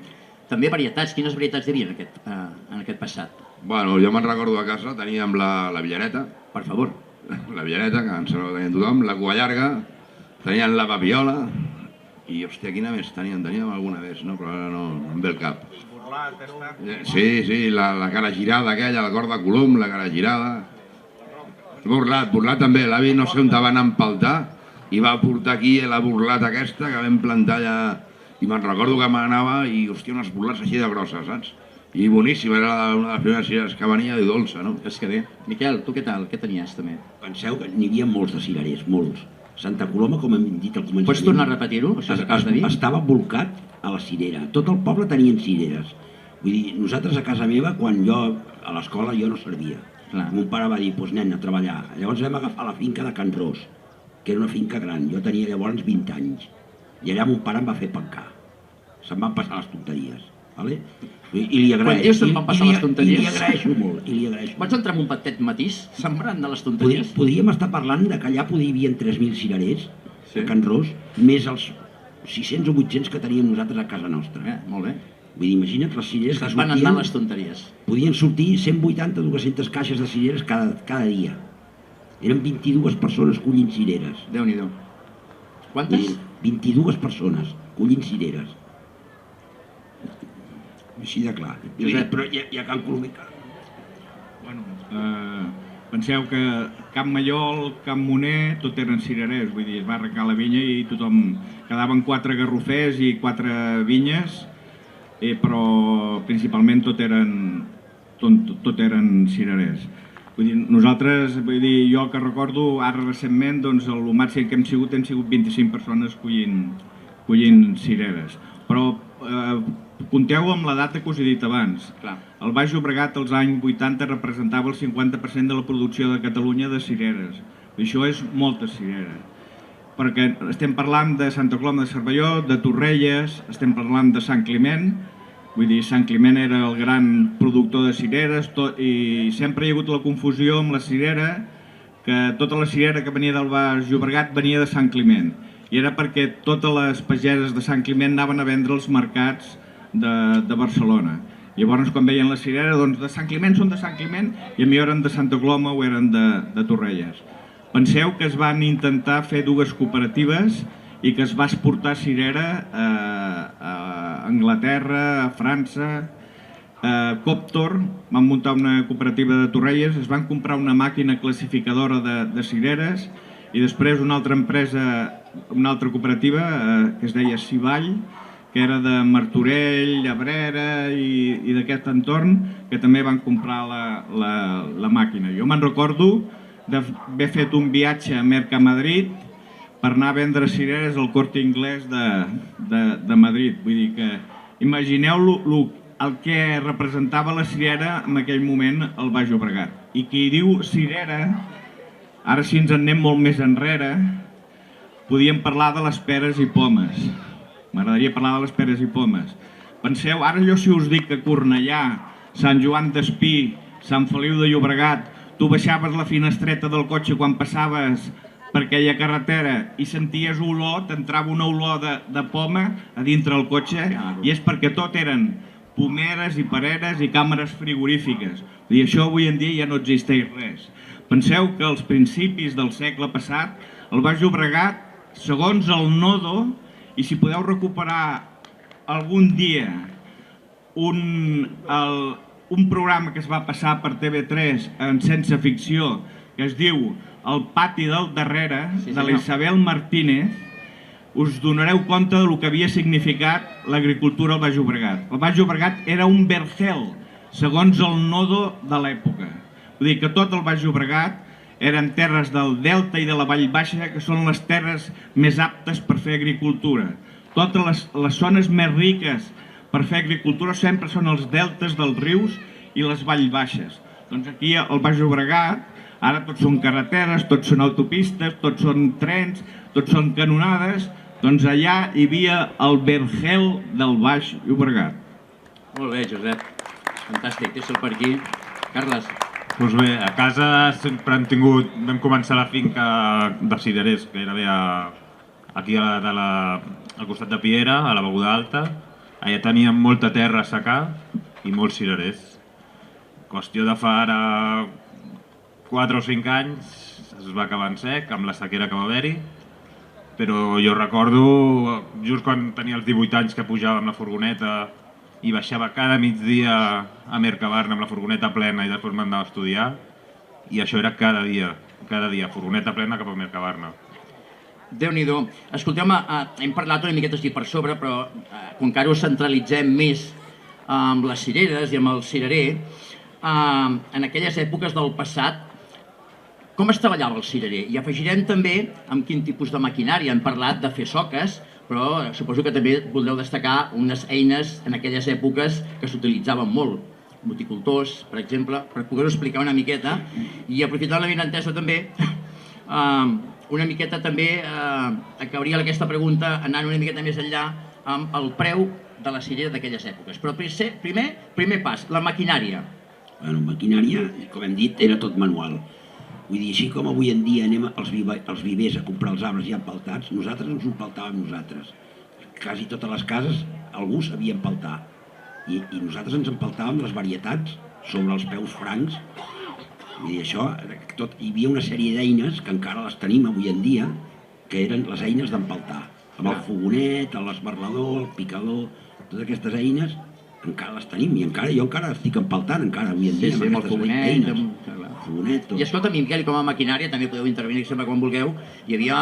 també varietats. Quines varietats hi havia en aquest passat? Bueno, jo me'n recordo a casa, teníem la villareta. Per favor. La villareta, que em sembla que tenia tothom, la cua llarga, teníem la papiola, i, hòstia, quina més teníem? Teníem alguna més, no? Però ara no em ve el cap. Sí, la cara girada aquella, la corda colom, la cara girada. Burlat també, l'avi no sé on te va anar a empaltar, i va portar aquí la burlata aquesta que vam plantar allà. I me'n recordo que m'anava i, hòstia, unes burlats així de grosses, saps? I boníssima, era una de les primeres cireres que venia i dolça, no? És que bé. Miquel, tu què tal? Què tenies, també? Penseu que n'hi havia molts de cirerers, molts. Santa Coloma, com hem dit al començament... Pots tornar a repetir-ho? Estava volcat a la cirera. Tot el poble tenien cireres. Vull dir, nosaltres a casa meva, quan jo a l'escola jo no servia. Mon pare va dir, doncs nen, a treballar. Llavors vam agafar la finca de Can Ros, que era una finca gran. Jo tenia llavors 20 anys. I allà mon pare em va fer pencar. Se'm van passar les tonteries. Vale? I li agraeixo. Quan dius se'm van passar les tonteries? I li agraeixo molt. Pots entrar en un petit matís, sembrant de les tonteries? Podríem estar parlant que allà hi havia 3.000 cirerers a Can Ros, més els 600 o 800 que teníem nosaltres a casa nostra. Molt bé. Vull dir, imagina't les cireres que van anar les tonteries. Podien sortir 180 o 200 caixes de cireres cada dia. Eren 22 persones collint cireres. Déu-n'hi-do. Quantes? 22 persones collint cireres. Així de clar. Però hi ha Can Colomicà. Bueno, penseu que Camp Mallol, Camp Moner, tot eren cirerers. Vull dir, es va arrencar la vinya i tothom... Quedaven 4 garrofers i 4 vinyes, però principalment tot eren cirerers. Vull dir, nosaltres, jo que recordo, ara recentment, doncs el màxim que hem sigut 25 persones collint cireres. Però compteu amb la data que us he dit abans. El Baix Llobregat als anys 80 representava el 50% de la producció de Catalunya de cireres. Això és molta cirera. Perquè estem parlant de Santa Coloma de Cervelló, de Torrelles, estem parlant de Sant Climent. Vull dir, Sant Climent era el gran productor de cireres i sempre hi ha hagut la confusió amb la cirera, que tota la cirera que venia del Baix Llobregat venia de Sant Climent. I era perquè totes les pageses de Sant Climent anaven a vendre als mercats de Barcelona. Llavors, quan veien la cirera, doncs de Sant Climent són de Sant Climent i a mi eren de Santa Coloma o eren de Torrelles. Penseu que es van intentar fer 2 cooperatives i que es va exportar cirera a Anglaterra, a França, a Coptor, van muntar una cooperativa de Torrelles, es van comprar una màquina classificadora de cireres i després una altra empresa, una altra cooperativa que es deia Civall, que era de Martorell, Llabrera i d'aquest entorn, que també van comprar la màquina. Jo me'n recordo d'haver fet un viatge a Mercamadrid per anar a vendre cireres al Corte Inglés de Madrid. Vull dir que imagineu el que representava la cirera en aquell moment al Baix Llobregat. I qui diu cirera, ara si ens en anem molt més enrere, podíem parlar de les peres i pomes. M'agradaria parlar de les peres i pomes. Penseu, ara jo si us dic que a Cornellà Sant Joan d'Espí, Sant Feliu de Llobregat, tu baixaves la finestreta del cotxe quan passaves per aquella carretera i senties olor, t'entrava una olor de poma a dintre el cotxe, i és perquè tot eren pomeres i pareres i càmeres frigorífiques. I això avui en dia ja no existeix res. Penseu que als principis del segle passat, el Baix Llobregat, segons el Nodo, i si podeu recuperar algun dia un programa que es va passar per TV3 en Sense Ficció, que es diu El pati del darrere, de la Isabel Martínez, us donareu compte del que havia significat l'agricultura al Baix Llobregat. El Baix Llobregat era un vergel, segons el Nodo de l'època. Vull dir que tot el Baix Llobregat eren terres del Delta i de la Vall Baixa, que són les terres més aptes per fer agricultura. Totes les zones més riques per fer agricultura sempre són els deltes dels rius i les valls baixes. Doncs aquí al Baix Llobregat, ara tots són carreteres, tots són autopistes, tots són trens, tots són canonades, doncs allà hi havia el vergel del Baix Llobregat. Molt bé, Josep. Fantàstic, deixa'l per aquí. Carles. Doncs bé, a casa sempre hem tingut... Vam començar la finca de cirerers, que era bé aquí al costat de Piera, a la Beguda Alta. Allà teníem molta terra a secar i molts cirerers. Qüestió de fa ara 4 o 5 anys es va acabar en sec, amb la sequera que va haver-hi, però jo recordo, just quan tenia els 18 anys, que pujava amb la furgoneta i baixava cada migdia a Mercabarna amb la furgoneta plena i després m'andava a estudiar, i això era cada dia, furgoneta plena cap a Mercabarna. Déu-n'hi-do. Escolteu, hem parlat una miqueta així per sobre, però com que ara ho centralitzem més amb les cireres i amb el cirerer, en aquelles èpoques del passat, com es treballava el cirerer? I afegirem també amb quin tipus de maquinària. Hem parlat de fer soques, però suposo que també voldreu destacar unes eines en aquelles èpoques que s'utilitzaven molt. Moticultors, per exemple, per poder-ho explicar una miqueta. I aprofitant la benentesa també, una miqueta també acabaria aquesta pregunta anant una miqueta més enllà amb el preu de la cirera d'aquelles èpoques. Però primer pas, la maquinària. Bueno, maquinària, com hem dit, era tot manual. Vull dir, així com avui en dia anem als vivers a comprar els arbres ja empaltats, nosaltres ens ho empaltàvem nosaltres. Quasi totes les cases algú sabia empaltar. I nosaltres ens empaltàvem les varietats sobre els peus francs. Vull dir, això, hi havia una sèrie d'eines que encara les tenim avui en dia, que eren les eines d'empaltar. Amb el fogonet, l'esbarlador, el picador, totes aquestes eines encara les tenim i jo encara estic empaltant encara avui en dia amb aquestes eines. I escolta, Miquel, com a maquinària també podeu intervenir sempre quan vulgueu. Hi havia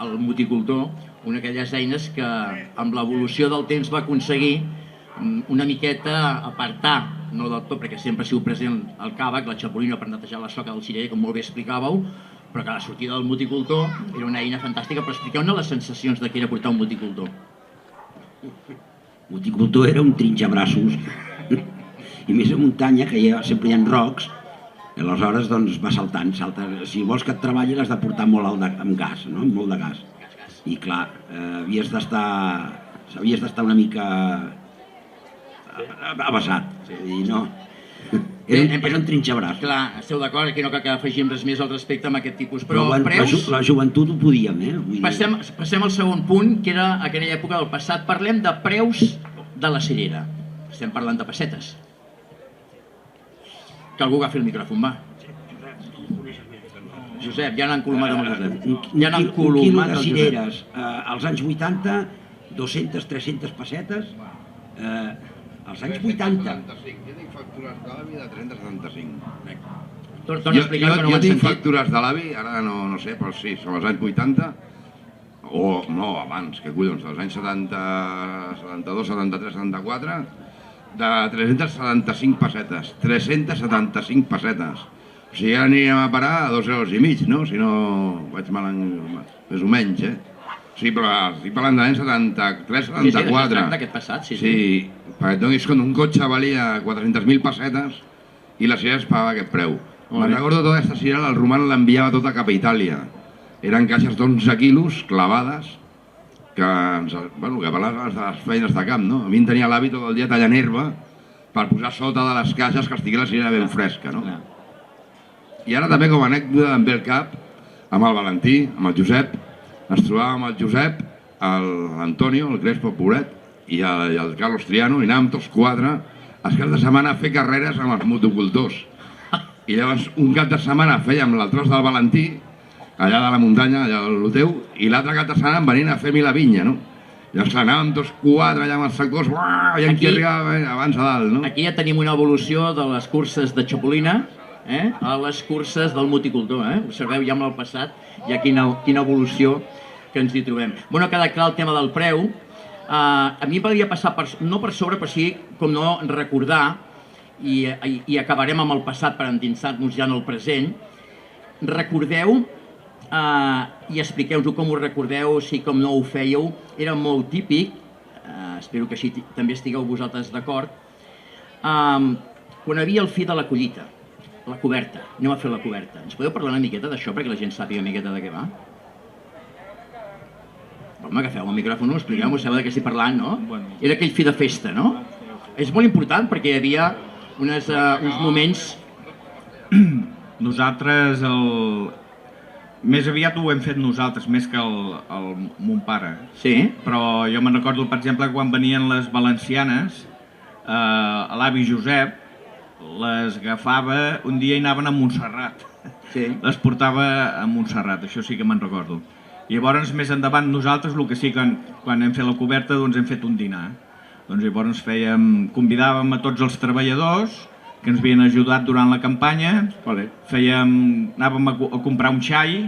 el moticultor, una d'aquelles eines que amb l'evolució del temps va aconseguir una miqueta apartar, no del tot, perquè sempre ha sigut present el càvec, la xapolina per netejar la soca del cirerer, com molt bé explicàveu, però que la sortida del moticultor era una eina fantàstica. Però expliqueu-ne les sensacions de què era portar un moticultor. Moticultor era un trinxabraços i més a muntanya, que sempre hi ha rocs, i aleshores doncs va saltant. Si vols que et treballi l'has de portar molt alt amb gas, no? Amb molt de gas. I clar, havies d'estar una mica avasat. I no, era un trinxabraç. Clar, esteu d'acord, aquí no cal que afegim res més al respecte amb aquest tipus. Però preus... La joventut ho podíem, Passem al segon punt, que era aquella època del passat. Parlem de preus de la cirera. Estem parlant de pessetes. Que algú agafi el micròfon, va. Josep, ja n'han colomat amb el Josep. Un quilo de cireres als anys 80, 200-300 pessetes. Als anys 80. Jo tinc factures de l'avi de 30-75. Jo tinc factures de l'avi, ara no sé, però sí, són els anys 80, o no, abans, que collons, dels anys 70, 72, 73, 74, de 375 pessetes. 375 pessetes. O sigui, ja anirem a parar a 2,5 euros, no? Si no vaig mal més o menys, O sigui, però estic parlant de l'any 73, 74. D'aquest passat, sí. Sí, perquè et donis compte, un cotxe valia 400.000 pessetes i la cirera es pagava aquest preu. Me'n recordo tota aquesta cirera, el Roman l'enviava tota cap a Itàlia. Eren caixes d'11 quilos, clavades, que parlaves de les feines de camp, no? A mi em tenia l'avi tot el dia tallant herba per posar sota de les caixes que estigui la cirera ben fresca, no? I ara també, com a anècdota, em ve el cap, amb el Valentí, amb el Josep, ens trobàvem amb el Josep, l'Antonio, el Crespo, pobret, i el Carlos Triano, i anàvem tots quatre els caps de setmana a fer carreres amb els motocultors. I llavors un cap de setmana fèiem el tros del Valentí, allà de la muntanya, allà del Loteu, i l'altre cap de setmana venint a fer-m'hi la vinya, no? Llavors anàvem tots quatre allà amb els sectors, i aquí arribava abans a dalt, no? Aquí ja tenim una evolució de les curses de Chapolina a les curses del moticultor. Observeu ja amb el passat, ja quina evolució que ens hi trobem. Bueno, queda clar el tema del preu. A mi m'hauria passar, no per sobre, però sí, com no, recordar, i acabarem amb el passat per endinsar-nos ja en el present. Recordeu, i expliqueu-nos com ho recordeu, si com no ho fèieu, era molt típic, espero que així també estigueu vosaltres d'acord, quan havia el fi de la collita, la coberta, anem a fer la coberta. Ens podeu parlar una miqueta d'això perquè la gent sàpiga una miqueta de què va? Home, agafeu el micròfon, expliqueu-m'ho, sabeu de què estic parlant, no? Era aquell fi de festa, no? És molt important perquè hi havia uns moments... Nosaltres, més aviat ho hem fet nosaltres, més que mon pare. Sí? Però jo me'n recordo, per exemple, quan venien les valencianes, l'avi Josep les agafava, un dia i anaven a Montserrat. Sí. Les portava a Montserrat, això sí que me'n recordo. I llavors, més endavant, nosaltres, el que sí que quan hem fet la coberta, doncs hem fet un dinar. Doncs llavors convidàvem a tots els treballadors que ens havien ajudat durant la campanya, anàvem a comprar un xai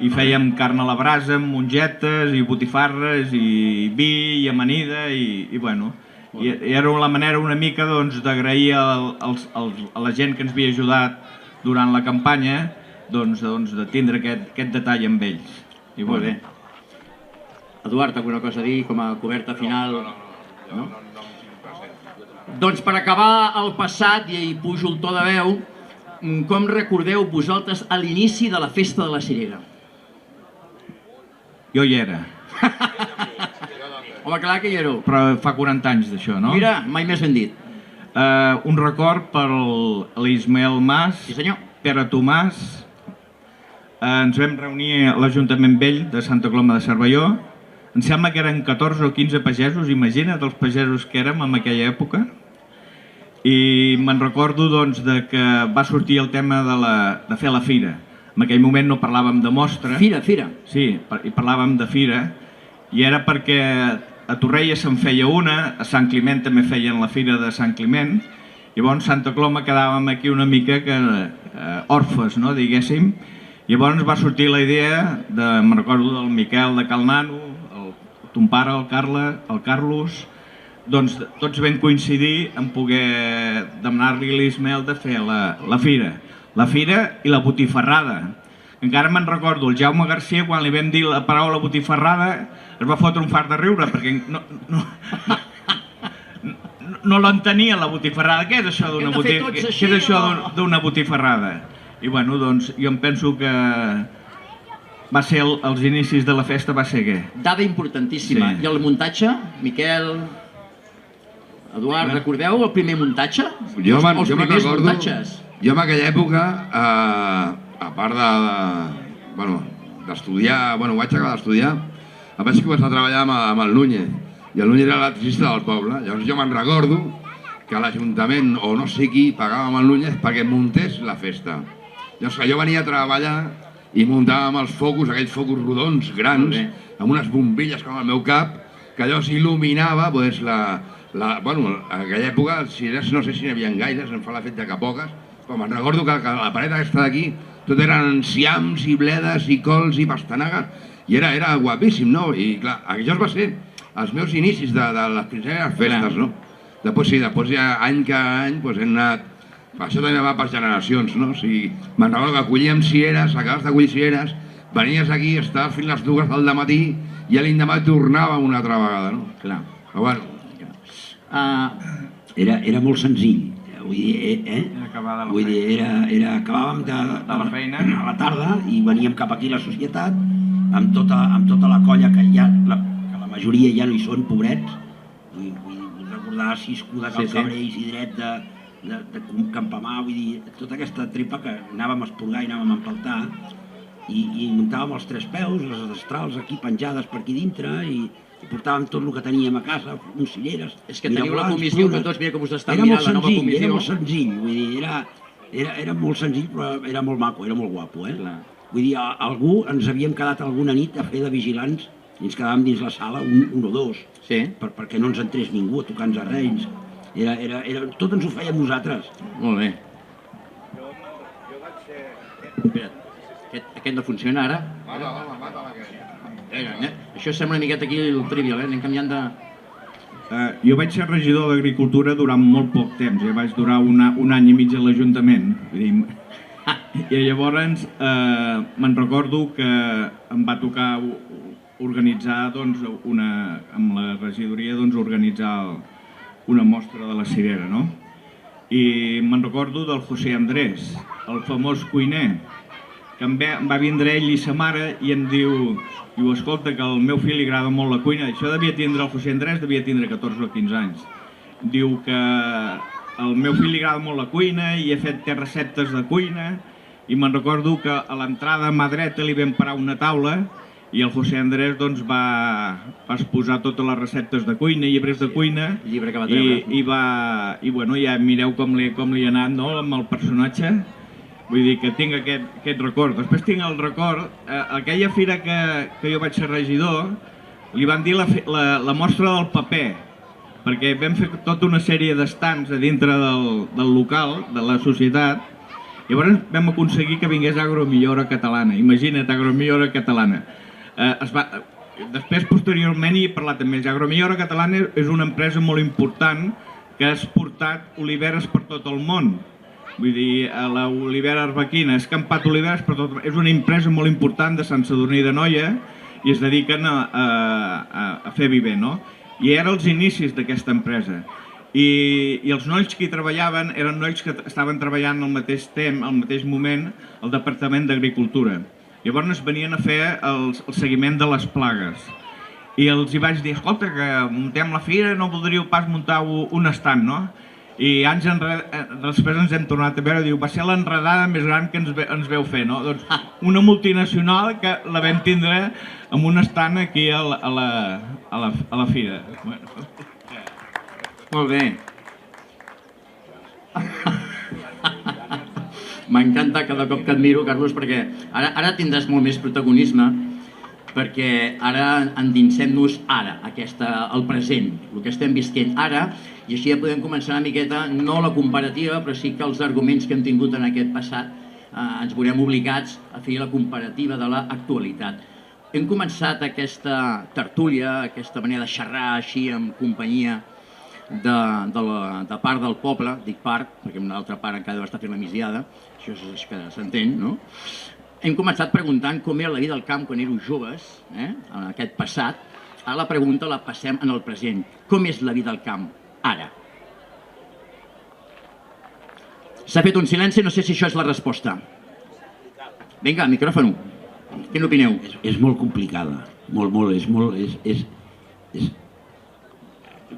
i fèiem carn a la brasa amb mongetes i botifarres i vi i amanida i bueno, i era la manera una mica d'agrair a la gent que ens havia ajudat durant la campanya de tindre aquest detall amb ells. Molt bé. Eduard, alguna cosa a dir com a coberta final? No? Doncs per acabar el passat, i pujo el to de veu, com recordeu vosaltres a l'inici de la festa de la cirera? Jo hi era. Home, clar que hi éreu. Però fa 40 anys d'això, no? Mira, mai més ben dit. Un record per l'Ismael Mas, Pere Tomàs. Ens vam reunir a l'Ajuntament Vell de Santa Coloma de Cervelló. Em sembla que eren 14 o 15 pagesos, imagina't els pagesos que érem en aquella època. I me'n recordo que va sortir el tema de fer la fira. En aquell moment no parlàvem de mostra. Fira? Sí, i parlàvem de fira. I era perquè a Torrella se'n feia una, a Sant Climent també feien la fira de Sant Climent. Llavors Santa Coloma quedàvem aquí una mica orfes, no, diguéssim. Llavors va sortir la idea, me'n recordo del Miquel de Calnano, ton pare, el Carlos, doncs tots vam coincidir en poder demanar-li a l'Ismael de fer la fira. La fira i la botifarrada. Encara me'n recordo, el Jaume Garcia, quan li vam dir la paraula botifarrada, es va fotre un fart de riure, perquè no l'entenia, la botifarrada. Què és això d'una botifarrada? I bueno, doncs jo em penso que va ser els inicis de la festa, va ser què? Dada importantíssima. I el muntatge, Miquel, Eduard, recordeu el primer muntatge? Jo me'n recordo, jo en aquella època, a part d'estudiar, ho vaig acabar d'estudiar, vaig començar a treballar amb el Núñez, i el Núñez era l'electricista del poble. Llavors jo me'n recordo que l'Ajuntament, o no sé qui, pagava amb el Núñez perquè muntés la festa. Llavors jo venia a treballar i muntàvem els focus, aquells focus rodons, grans, amb unes bombilles com al meu cap, que allò s'il·luminava, en aquella època, no sé si n'hi havia gaires, em fa l'efecte que poques, però me'n recordo que la paret aquesta d'aquí, tot eren enciams i bledes i cols i pastanagues, i era guapíssim, no? I clar, això va ser els meus inicis de les primeres festes, no? Després ja any que any hem anat. Això també va per generacions, no? Me'n recordo que collíem cireres, acabaves de collir cireres, venies aquí, estaves fins les 2 del matí i a l'endemà tornàvem una altra vegada, no? Clar. Però bueno... Era molt senzill, vull dir, acabàvem de la feina a la tarda i veníem cap aquí a la societat amb tota la colla que la majoria ja no hi són, pobrets. Vull Empordà, Cisco, de Cal Cabré, Isidret, de Campamar, vull dir, tota aquesta tripa que anàvem a esporgar i anàvem a empaltar i muntàvem els tres peus, les destrals aquí penjades per aquí dintre i portàvem tot el que teníem a casa, cireres... És que teniu la comissió que tots, mira com us està mirant la nova comissió. Era molt senzill, vull dir, era molt senzill però era molt maco, era molt guapo, eh? Vull dir, algú, ens havíem quedat alguna nit a fer de vigilants i ens quedàvem dins la sala, un o dos, perquè no ens entrés ningú a tocar-nos a res. Tot ens ho fèiem nosaltres. Molt bé. Espera't, aquest no funciona ara? Això sembla una miqueta aquí el trivial, anem canviant de... Jo vaig ser regidor d'Agricultura durant molt poc temps, vaig durar un any i mig a l'Ajuntament. I llavors me'n recordo que em va tocar organitzar, amb la regidoria, organitzar una mostra de la cirera, no? I me'n recordo del José Andrés, el famós cuiner, que em va vindre ell i sa mare i em diu escolta, que al meu fill li agrada molt la cuina. Això devia tindre el José Andrés, devia tindre 14 o 15 anys. Diu que al meu fill li agrada molt la cuina i he fet receptes de cuina i me'n recordo que a l'entrada a mà dreta li vam parar una taula i el José Andrés va exposar totes les receptes de cuina, llibres de cuina, i ja mireu com li ha anat amb el personatge. Vull dir que tinc aquest record. Després tinc el record, aquella fira que jo vaig ser regidor, li van dir la mostra del paper, perquè vam fer tota una sèrie d'estants a dintre del local, de la societat, i llavors vam aconseguir que vingués Agromillora Catalana. Imagina't, Agromillora Catalana. Després, posteriorment, he parlat amb ells. Agromillora Catalana és una empresa molt important que ha exportat oliveres per tot el món. Vull dir, l'olivera arbequina, ha escampat oliveres per tot el món. És una empresa molt important de Sant Sadurní d'Anoia i es dediquen a fer vi bé, no? I eren els inicis d'aquesta empresa. I els nois que hi treballaven eren nois que estaven treballant al mateix temps, al mateix moment, al Departament d'Agricultura. Llavors es venien a fer el seguiment de les plagues. I els hi vaig dir, escolta, que muntem la fira, no voldríeu pas muntar un estant, no? I anys després ens hem tornat a veure, diu, va ser l'enredada més gran que ens veu fer, no? Doncs una multinacional que la vam tindre amb un estant aquí a la fira. Molt bé. M'encanta cada cop que et miro, Carlos, perquè ara tindràs molt més protagonisme, perquè ara endinsem-nos ara, al present, el que estem visquent ara, i així ja podem començar una miqueta, no la comparativa, però sí que els arguments que hem tingut en aquest passat ens veurem obligats a fer la comparativa de l'actualitat. Hem començat aquesta tertúlia, aquesta manera de xerrar així en companyia de part del poble, dic part, perquè una altra part encara deu estar fent la migdiada, això és que s'entén, no? Hem començat preguntant com era la vida al camp quan éreu joves, en aquest passat. Ara la pregunta la passem en el present. Com és la vida al camp ara? S'ha fet un silenci, no sé si això és la resposta. Vinga, micròfon. Què n'opineu? És molt complicada, molt,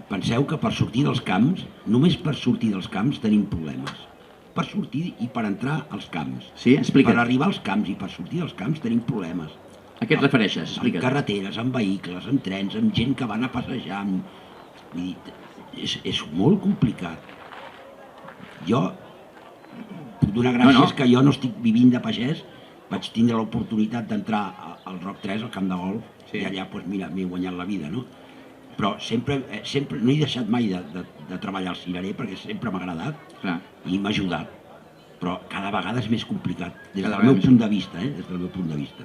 Penseu que per sortir dels camps, només per sortir dels camps tenim problemes. Per sortir i per entrar als camps. Sí, explica't. Per arribar als camps i per sortir dels camps tenim problemes. A què et refereixes? Explica't. Amb carreteres, amb vehicles, amb trens, amb gent que va anar passejant. És molt complicat. Jo puc donar gràcies que jo no estic vivint de pagès, vaig tindre l'oportunitat d'entrar al Roc 3, al camp de golf, i allà, mira, m'he guanyat la vida, no? Però sempre no he deixat mai de treballar al cirerer perquè sempre m'ha agradat i m'ha ajudat. Però cada vegada és més complicat, des del meu punt de vista, des del meu punt de vista.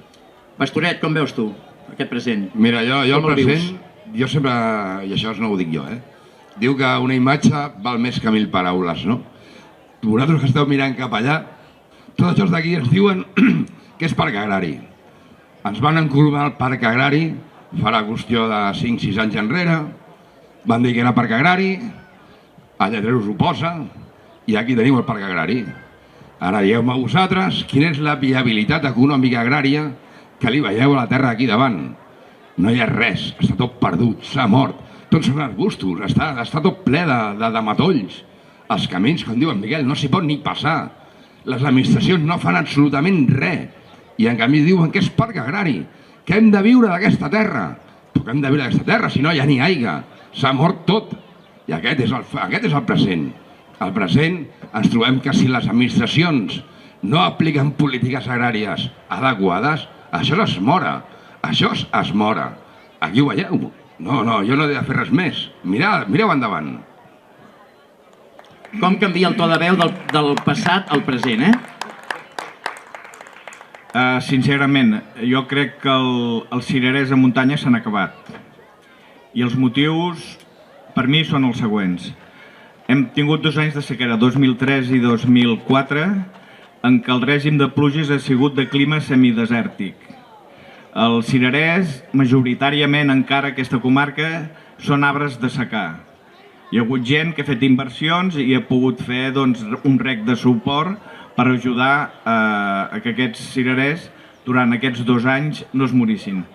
Pastoret, com veus tu aquest present? Mira, jo el present, jo sempre, i això no ho dic jo, diu que una imatge val més que 1000 paraules, no? Vosaltres que esteu mirant cap allà, tots aquests d'aquí ens diuen que és parc agrari. Ens van encolomar el parc agrari farà qüestió de 5-6 anys enrere, van dir que era parc agrari, a Lletreros ho posa, i aquí teniu el parc agrari. Ara dieu-me vosaltres quina és la viabilitat econòmica agrària que li veieu a la terra aquí davant. No hi ha res, està tot perdut, s'ha mort. Tots són arbustos, està tot ple de matolls. Els camins, com diu en Miquel, no s'hi pot ni passar. Les administracions no fan absolutament res. I en canvi diuen que és parc agrari, que hem de viure d'aquesta terra. Però que hem de viure d'aquesta terra, si no hi ha ni aigua. S'ha mort tot. I aquest és el present. Al present ens trobem que si les administracions no apliquen polítiques agràries adequades, això es mora. Això es mora. Aquí ho veieu. No, jo no he de fer res més. Mireu endavant. Com canvia el to de veu del passat al present, Sincerament, jo crec que els cirerers de muntanya s'han acabat. I els motius, per mi, són els següents. Hem tingut 2 anys de sequera, 2003 i 2004, en què el règim de pluges ha sigut de clima semidesèrtic. Els cirerers, majoritàriament encara aquesta comarca, són arbres de secà. Hi ha hagut gent que ha fet inversions i ha pogut fer un rec de suport per ajudar a que aquests cirerers durant aquests 2 anys no es morissin.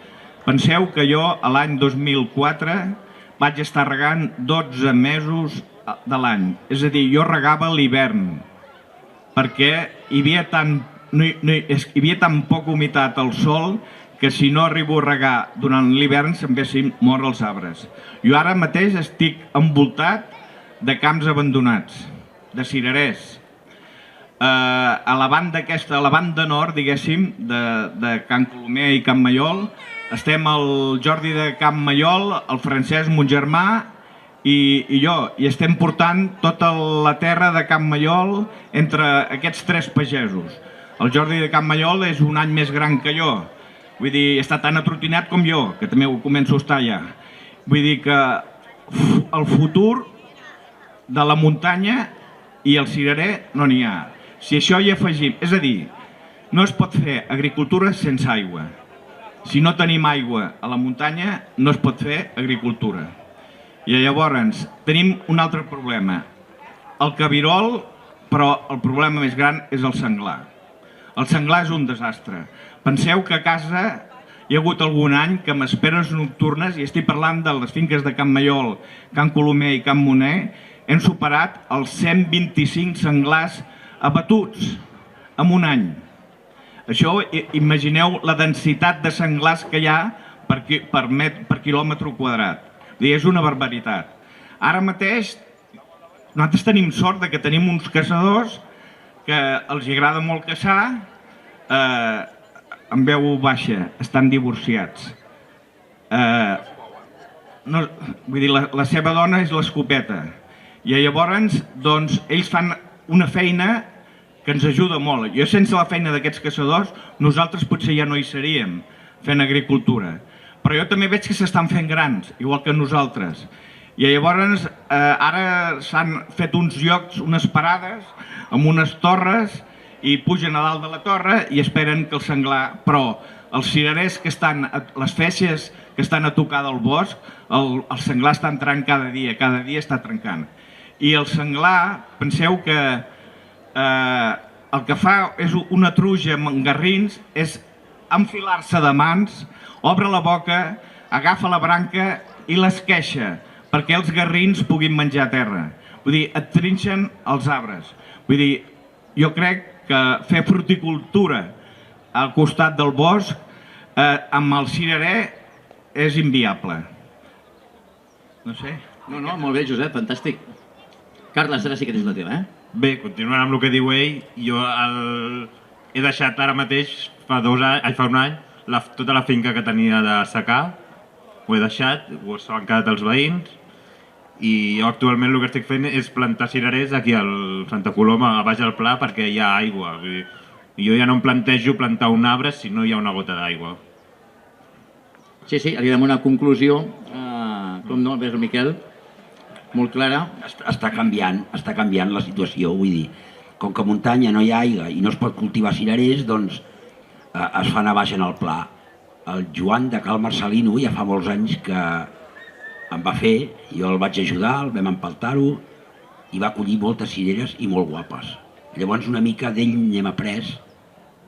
Penseu que jo l'any 2004 vaig estar regant 12 mesos de l'any. És a dir, jo regava l'hivern perquè hi havia tan poca humitat al sol que si no arribo a regar durant l'hivern se'm vessin mort els arbres. Jo ara mateix estic envoltat de camps abandonats, de cirerers. A la banda nord, diguéssim, de Can Colomer i Can Maiol, estem el Jordi de Can Maiol, el Francesc, mon germà, i jo, i estem portant tota la terra de Can Maiol entre aquests 3 pagesos. El Jordi de Can Maiol és un any més gran que jo, vull dir, està tan atrotinat com jo, que també ho començo a estar ja. Vull dir que el futur de la muntanya i el cirerer no n'hi ha. Si això hi afegim, és a dir, no es pot fer agricultura sense aigua. Si no tenim aigua a la muntanya, no es pot fer agricultura. I llavors tenim un altre problema. El cabirol, però el problema més gran és el senglar. El senglar és un desastre. Penseu que a casa hi ha hagut algun any que amb esperes nocturnes, i estic parlant de les finques de Can Maiol, Can Colomer i Can Moner, hem superat els 125 senglars abatuts en un any. Això, imagineu la densitat de senglars que hi ha per quilòmetre quadrat. És una barbaritat. Ara mateix nosaltres tenim sort que tenim uns caçadors que els agrada molt caçar, en veu baixa, estan divorciats. Vull dir, la seva dona és l'escopeta. I llavors, doncs, ells fan una feina que ens ajuda molt. Jo, sense la feina d'aquests caçadors, nosaltres potser ja no hi seríem fent agricultura. Però jo també veig que s'estan fent grans, igual que nosaltres. I llavors, ara s'han fet uns llocs, unes parades, amb unes torres, i pugen a dalt de la torre i esperen que el senglar... Però els cirerers que estan, les feixes que estan a tocar del bosc, el senglar està entrant cada dia està trencant. I el senglar, penseu que el que fa és una truja amb garrins, és enfilar-se de mans, obre la boca, agafa la branca i l'esqueixa perquè els garrins puguin menjar terra. Vull dir, et trinxen els arbres. Vull dir, jo crec que fer fruticultura al costat del bosc amb el cirerer és inviable. No sé. No, molt bé, Josep, fantàstic. Carles, ara sí que tens la teva, Bé, continuant amb el que diu ell, jo he deixat ara mateix, fa un any, tota la finca que tenia de secà, ho he deixat, s'ho han quedat els veïns, i jo actualment el que estic fent és plantar cirerers aquí al Santa Coloma, a baix del Pla, perquè hi ha aigua. Jo ja no em plantejo plantar un arbre si no hi ha una gota d'aigua. Sí, arribem a una conclusió, com no, ves, Miquel, molt clara. Està canviant la situació, vull dir, com que a muntanya no hi ha aigua i no es pot cultivar cirerers, doncs es fan a baix en el Pla. El Joan de Cal Marcelino ja fa molts anys que em va fer, jo el vaig ajudar, el vam empaltar-ho i va collir moltes cireres i molt guapes. Llavors una mica d'ell n'hem après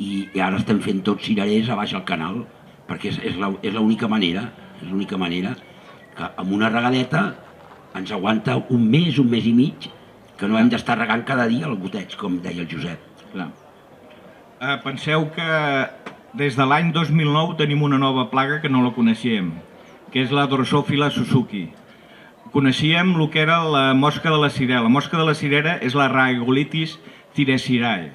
i ara estem fent tots cirerers a baix al canal perquè és l'única manera que amb una regadeta ens aguanta un mes i mig, que no hem d'estar regant cada dia el goteig, com deia el Josep. Clar. Penseu que des de l'any 2009 tenim una nova plaga que no la coneixíem, que és la Drosophila Suzuki. Coneixíem el que era la mosca de la cirera. La mosca de la cirera és la Rhaegolitis thiracirae.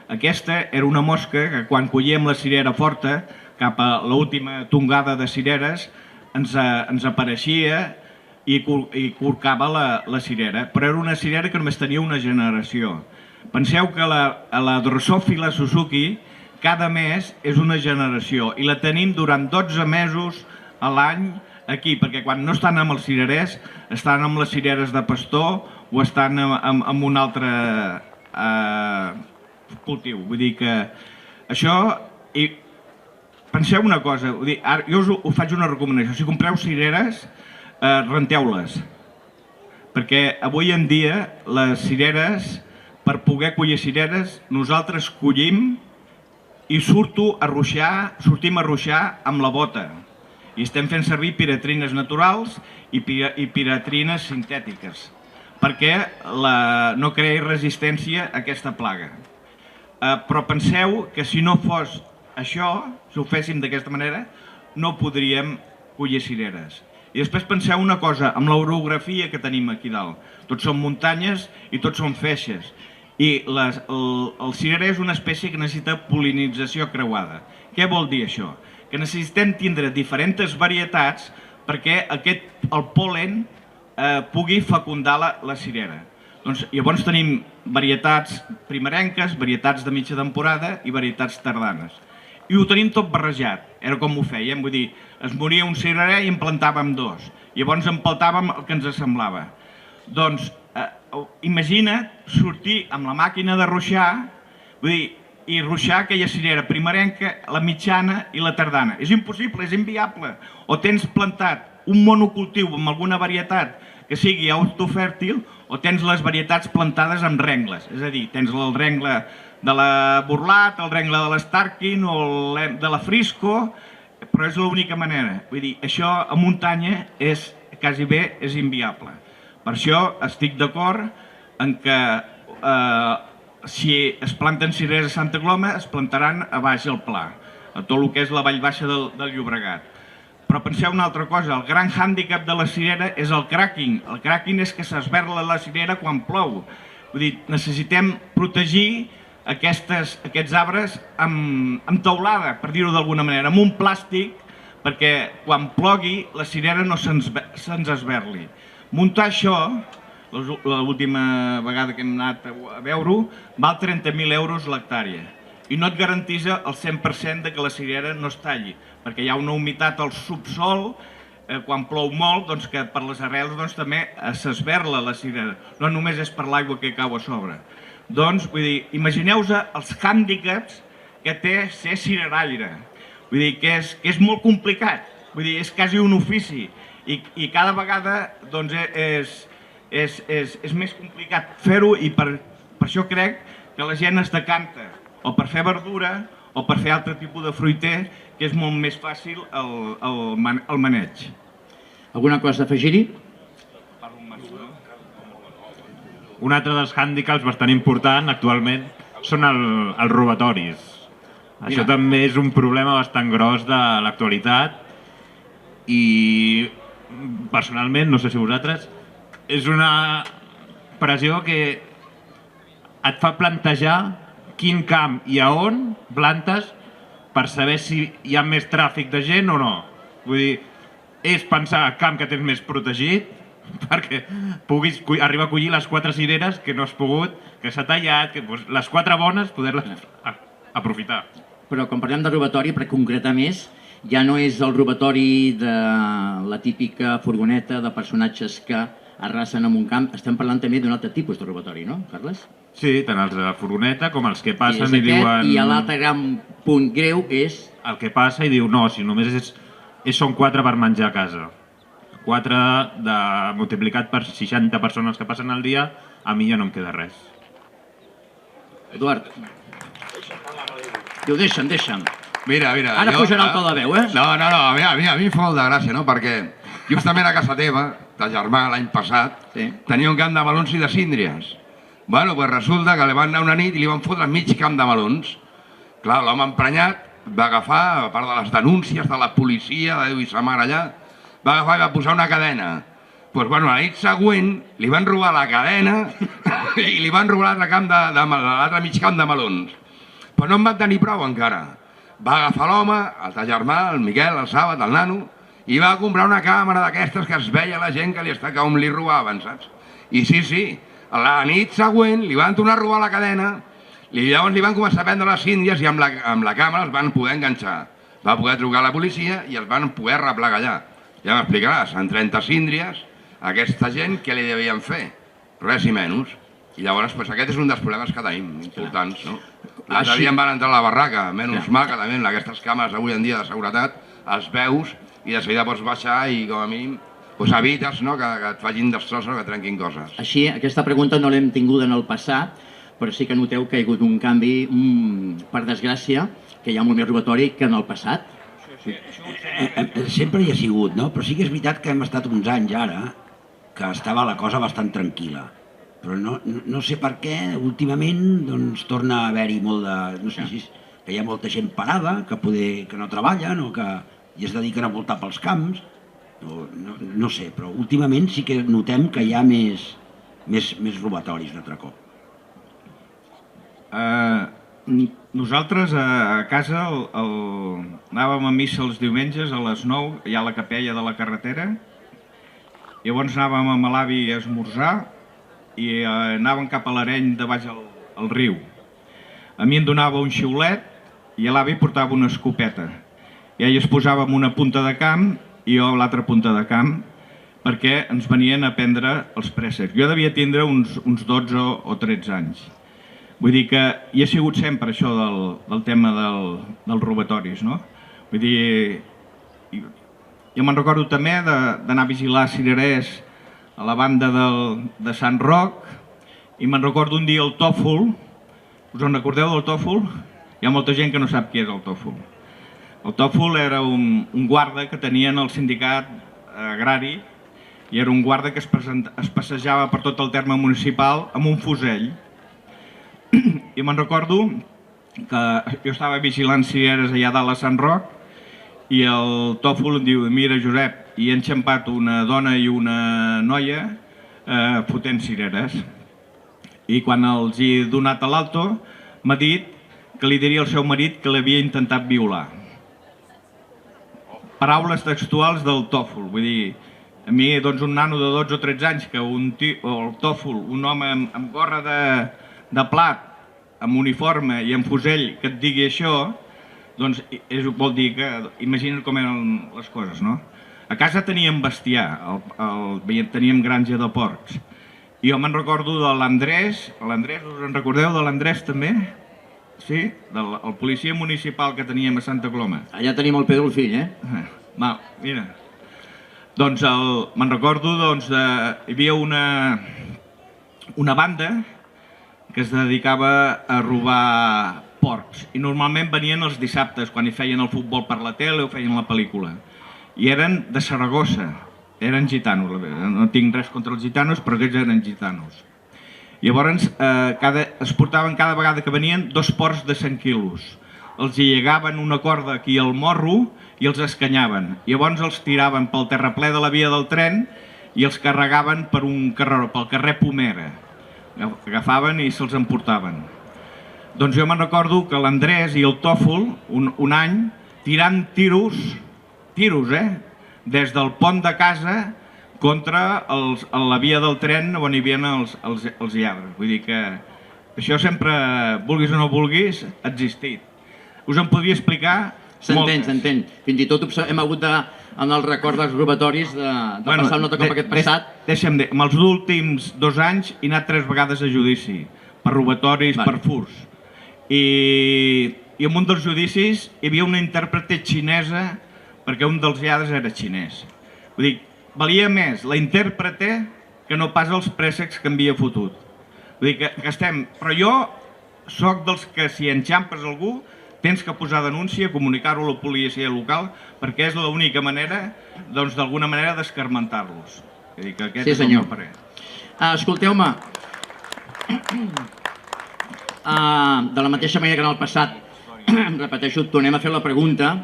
Aquesta era una mosca que quan collíem la cirera forta, cap a l'última tongada de cireres, ens apareixia i corcava la cirera. Però era una cirera que només tenia una generació. Penseu que la Drosophila Suzuki cada mes és una generació i la tenim durant 12 mesos a l'any aquí, perquè quan no estan amb els cirerers, estan amb les cireres de pastor o estan amb un altre cultiu. Vull dir que això... I penseu una cosa, jo us faig una recomanació. Si compreu cireres, renteu-les. Perquè avui en dia les cireres, per poder collir cireres, nosaltres collim i sortim a ruixar amb la bota. I estem fent servir piratrines naturals i piratrines sintètiques perquè no creï resistència a aquesta plaga. Però penseu que si no fos això, si ho féssim d'aquesta manera, no podríem collir cireres. I després penseu una cosa, amb l'orografia que tenim aquí dalt. Tots són muntanyes i tots són feixes. I el cirerer és una espècie que necessita pol·linització creuada. Què vol dir això? Que necessitem tindre diferents varietats perquè el pol·len pugui fecundar la cirera. Llavors tenim varietats primerenques, varietats de mitja temporada i varietats tardanes. I ho tenim tot barrejat, era com ho fèiem, vull dir, es moria un cirerer i en plantàvem dos. Llavors en plantàvem el que ens semblava. Doncs imagina't sortir amb la màquina de ruixar, vull dir, i ruixar aquella cirera primerenca, la mitjana i la tardana. És impossible, és inviable. O tens plantat un monocultiu amb alguna varietat que sigui autofèrtil, o tens les varietats plantades amb rengles. És a dir, tens el rengle de la Burlat, el rengle de l'Starkin o de la Frisco, però és l'única manera. Vull dir, això a muntanya quasi bé és inviable. Per això estic d'acord en que si es planten cireres a Santa Coloma, es plantaran a baix al Pla, a tot el que és la vall baixa del Llobregat. Però penseu una altra cosa, el gran hàndicap de la cirera és el cracking. El cracking és que s'esberla la cirera quan plou. Vull dir, necessitem protegir aquests arbres amb teulada, per dir-ho d'alguna manera, amb un plàstic, perquè quan plogui la cirera no se'ns esberli. Muntar això, l'última vegada que hem anat a veure-ho, val 30.000 euros l'hectàrea i no et garantitza el 100% que la cirera no es talli, perquè hi ha una humitat al subsol, quan plou molt, que per les arrels també s'esberla la cirera, no només és per l'aigua que cau a sobre. Doncs, vull dir, imagineu-vos els hàndicaps que té ser cireraire, vull dir que és molt complicat, vull dir, és quasi un ofici i cada vegada és més complicat fer-ho i per això crec que la gent es decanta o per fer verdura o per fer altre tipus de fruiter, que és molt més fàcil el maneig. Alguna cosa a afegir-hi? Un altre dels hàndicaps bastant important actualment són els robatoris. Això també és un problema bastant gros de l'actualitat i personalment, no sé si vosaltres, és una pressió que et fa plantejar quin camp i a on plantes per saber si hi ha més tràfic de gent o no. Vull dir, és pensar el camp que tens més protegit perquè puguis arribar a collir les 4 cireres que no has pogut, que s'ha tallat, les 4 bones, poder-les aprofitar. Però quan parlem de robatori, per concretar més, ja no és el robatori de la típica furgoneta de personatges que arrasen en un camp, estem parlant també d'un altre tipus de robatori, no, Carles? Sí, tant els de la furgoneta com els que passen i diuen... I l'altre gran punt greu és... El que passa i diu, no, si només són 4 per menjar a casa. 4 multiplicat per 60 persones que passen al dia, a mi ja no em queda res. Eduard. Diu, deixa'm. Mira, Ara pujarà el to de veu, eh? No, a mi em fa molt de gràcia, no? Perquè justament a casa teva, ta germà l'any passat, tenia un camp de melons i de síndries. Bueno, doncs resulta que li van anar una nit i li van fotre mig camp de melons. Clar, l'home emprenyat va agafar, a part de les denúncies de la policia, de Déu i sa mare allà, va agafar i va posar una cadena. Doncs bueno, la nit següent li van robar la cadena i li van robar l'altre mig camp de melons. Però no en van tenir prou encara. Va agafar l'home, el ta germà, el Miquel, el Sàbat, el nano, i va comprar una càmera d'aquestes que es veia la gent que com li robaven, saps? I sí, a la nit següent li van tornar a robar la cadena i llavors li van començar a prendre les síndries i amb la càmera els van poder enganxar. Va poder trucar a la policia i els van poder replegar allà. Ja m'explicaràs, en 30 síndries, aquesta gent què li devien fer? Res i menys. I llavors aquest és un dels problemes que tenim, importants, no? L'altre dia em van entrar a la barraca, menys mal que també amb aquestes càmeres avui en dia de seguretat els veus i de seguida pots baixar i com a mínim evites que et facin destrossos o que trenquin coses. Així, aquesta pregunta no l'hem tinguda en el passat, però sí que noteu que hi ha hagut un canvi, per desgràcia, que hi ha molt més robatori que en el passat. Sempre hi ha sigut, no? Però sí que és veritat que hem estat uns anys ara que estava la cosa bastant tranquil·la. Però no sé per què, últimament, doncs torna a haver-hi molt de... No sé si que hi ha molta gent parada, que no treballen o que es dediquen a voltar pels camps. No sé, però últimament sí que notem que hi ha més robatoris un altre cop. Nosaltres a casa anàvem a missa els diumenges a les 9, hi ha la capella de la carretera, llavors anàvem amb l'avi a esmorzar i anàvem cap a l'Areny de baix al riu. A mi em donava un xiulet i l'avi portava una escopeta. I ell es posava en una punta de camp i jo a l'altra punta de camp, perquè ens venien a prendre els préssecs. Jo devia tindre uns 12 o 13 anys. Vull dir que hi ha sigut sempre això del tema dels robatoris, no? Vull dir, jo me'n recordo també d'anar a vigilar cirerers a la banda de Sant Roc i me'n recordo un dia el tòfol. Us en recordeu del tòfol? Hi ha molta gent que no sap què és el tòfol. El tòfol era un guarda que tenien el sindicat agrari i era un guarda que es passejava per tot el terme municipal amb un fusell. I me'n recordo que jo estava vigilant cireres allà dalt a Sant Roc i el tòfol em diu: mira Josep, hi ha enxampat una dona i una noia fotent cireres. I quan els he donat a l'alto m'ha dit que li diria al seu marit que l'havia intentat violar. Paraules textuals del tòfol, vull dir, a mi doncs un nano de 12 o 13 anys que el tòfol, un home amb gorra de plat, amb uniforme i amb fusell que et digui això, doncs vol dir que imagina't com eren les coses, no? A casa teníem bestiar, teníem granja de porcs. I jo me'n recordo de l'Andrés, us en recordeu de l'Andrés també? Sí, el policia municipal que teníem a Santa Coloma. Allà tenim el Pedro el fill, Mira. Doncs me'n recordo, hi havia una banda que es dedicava a robar porcs i normalment venien els dissabtes quan hi feien el futbol per la tele o feien la pel·lícula. I eren de Saragossa, eren gitanos, no tinc res contra els gitanos, però aquests eren gitanos. Llavors es portaven cada vegada que venien 2 porcs de 100 quilos. Els llegaven una corda aquí al morro i els escanyaven. Llavors els tiraven pel terraplè de la via del tren i els carregaven per un carreró, pel carrer Pomera. Agafaven i se'ls emportaven. Doncs jo me'n recordo que l'Andrés i el Tòfol, un any, tirant tiros, des del pont de casa contra la via del tren on hi havia els lladres. Vull dir que això sempre, vulguis o no vulguis, ha existit. Us en podria explicar moltes. S'entén. Fins i tot hem hagut de, en el record dels robatoris, de passar un altre cop aquest passat. Deixa'm dir, en els últims 2 anys he anat 3 vegades a judici, per robatoris, per furts. I en un dels judicis hi havia una intèrprete xinesa perquè un dels lladres era xinès. Vull dir, valia més la intèrprete que no pas els préssecs que m'havia fotut. Vull dir que estem... Però jo soc dels que si enxampes algú tens que posar denúncia, comunicar-ho a la policia local, perquè és l'única manera, doncs, d'alguna manera, d'escarmentar-los. És a dir, que aquest és el meu parer. Escolteu-me, de la mateixa manera que en el passat, repeteixo, tornem a fer la pregunta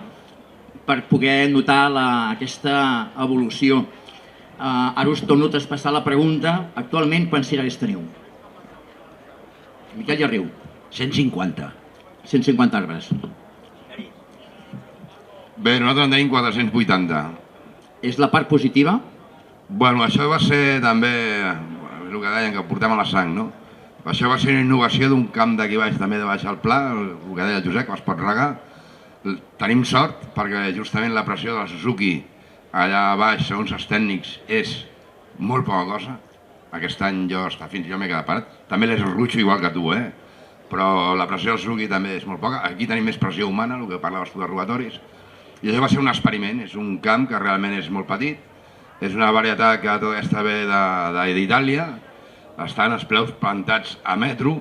per poder notar aquesta evolució. Ara us torno a traspassar la pregunta. Actualment, quants cirerers teniu? Miquel Llarriu. 150. 150 arbres. Bé, nosaltres en tenim 480. És la part positiva? Bueno, això va ser també, el que deien, que portem a la sang, no? Això va ser una innovació d'un camp d'aquí baix, també de baix al pla, el que deia el Josep, que es pot regar. Tenim sort perquè justament la pressió de la Suzuki allà baix, segons els tècnics, és molt poca cosa. Aquest any jo m'he quedat parat. També les rutxo igual que tu, però la pressió del Suzuki també és molt poca. Aquí tenim més pressió humana, el que parlaves tu de robatoris. I això va ser un experiment, és un camp que realment és molt petit, és una varietat que tota aquesta ve d'Itàlia, estan els pleus plantats a metro,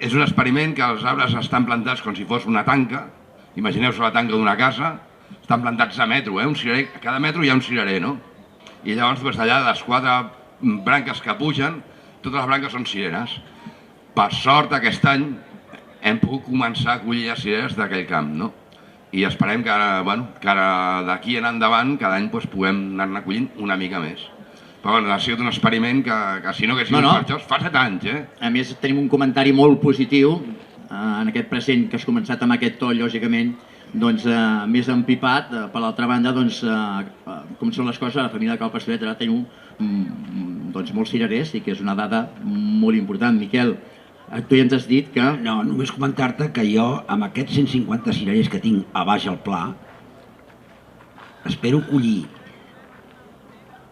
és un experiment que els arbres estan plantats com si fos una tanca, imagineu-vos la tanca d'una casa, estan plantats a metro, un cirerer, a cada metro hi ha un cirerer, no? I llavors allà les 4 branques que pugen, totes les branques són cireres. Per sort aquest any hem pogut començar a collir les cireres d'aquell camp, no? I esperem que ara d'aquí en endavant cada any puguem anar-ne collint una mica més. Però ha sigut un experiment que si no hagués sigut per això, fa 7 anys, A més, tenim un comentari molt positiu en aquest present que has començat amb aquest to, lògicament, doncs més empipat. Per l'altra banda, doncs, com són les coses, a la família de Cal Pastoret ara tenim molts cirerers i que és una dada molt important. Miquel, tu ja ens has dit que... No, només comentar-te que jo, amb aquests 150 cirerers que tinc a baix al pla, espero collir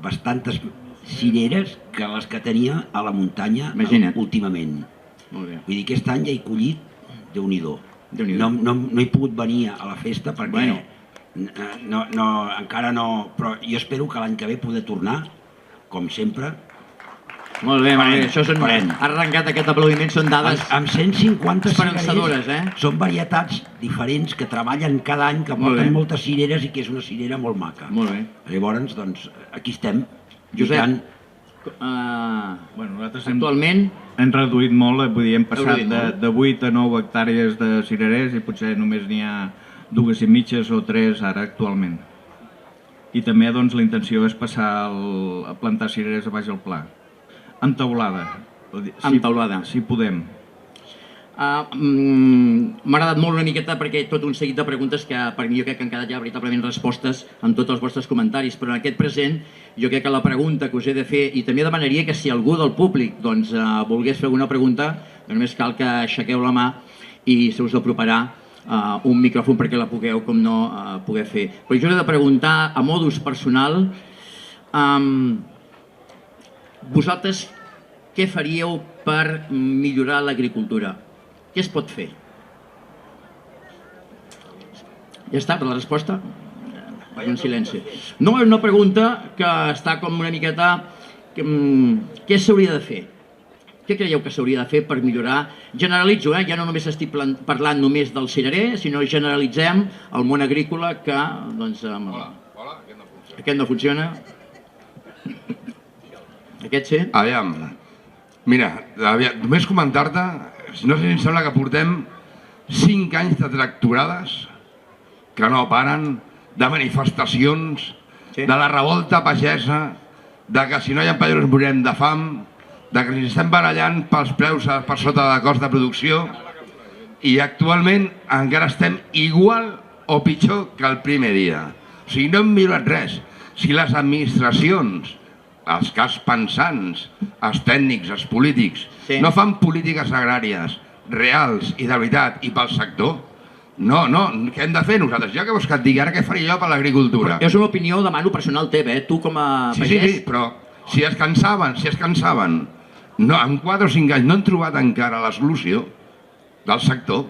bastantes cireres que les que tenia a la muntanya últimament. Molt bé. Vull dir, aquest any ja he collit Déu-n'hi-do. No he pogut venir a la festa perquè encara no... Però jo espero que l'any que ve poder tornar, com sempre. Molt bé, això són... Ha arrencat aquest aplaudiment, són dades... Amb 150 esperançadores, són varietats diferents que treballen cada any, que porten moltes cireres i que és una cirera molt maca. Molt bé. Llavors, doncs, aquí estem. Josep, nosaltres actualment... Hem reduït molt, vull dir, hem passat de 8 a 9 hectàrees de cirerers i potser només n'hi ha 2 i mitges o 3 ara actualment. I també doncs, la intenció és passar a plantar cireres a baix al pla. Amb teulada. Amb teulada. Si podem. M'ha agradat molt una miqueta perquè tot un seguit de preguntes que per mi jo crec que han quedat ja veritablement respostes en tots els vostres comentaris, però en aquest present jo crec que la pregunta que us he de fer, i també demanaria que si algú del públic volgués fer alguna pregunta, només cal que aixequeu la mà i se us aproparà un micròfon perquè la pugueu, com no, poder fer. Però jo he de preguntar a modus personal, vosaltres què faríeu per millorar l'agricultura? Què es pot fer? Ja està, per la resposta? Un silenci. No, és una pregunta que està com una miqueta... Què s'hauria de fer? Què creieu que s'hauria de fer per millorar? Generalitzo, ja no només estic parlant només del cirerer, sinó generalitzem el món agrícola que... Hola, aquest no funciona. Aquest sí? Aviam, mira, només comentar-te, no sé si em sembla que portem 5 anys de tractorades que no paren, de manifestacions, de la revolta pagesa, de que si no hi ha pagesos morirem de fam, de que ens estem barallant pels preus per sota de cost de producció i actualment encara estem igual o pitjor que el primer dia. O sigui, no hem millorat res. Si les administracions, els cas pensants, els tècnics, els polítics, no fan polítiques agràries reals i de veritat i pel sector, no, què hem de fer nosaltres? Jo què vols que et digui, ara què faria jo per l'agricultura? És una opinió, demano, personal teva, tu com a pagès... Sí, però si es cansaven, en 4 o 5 anys no han trobat encara la solució del sector.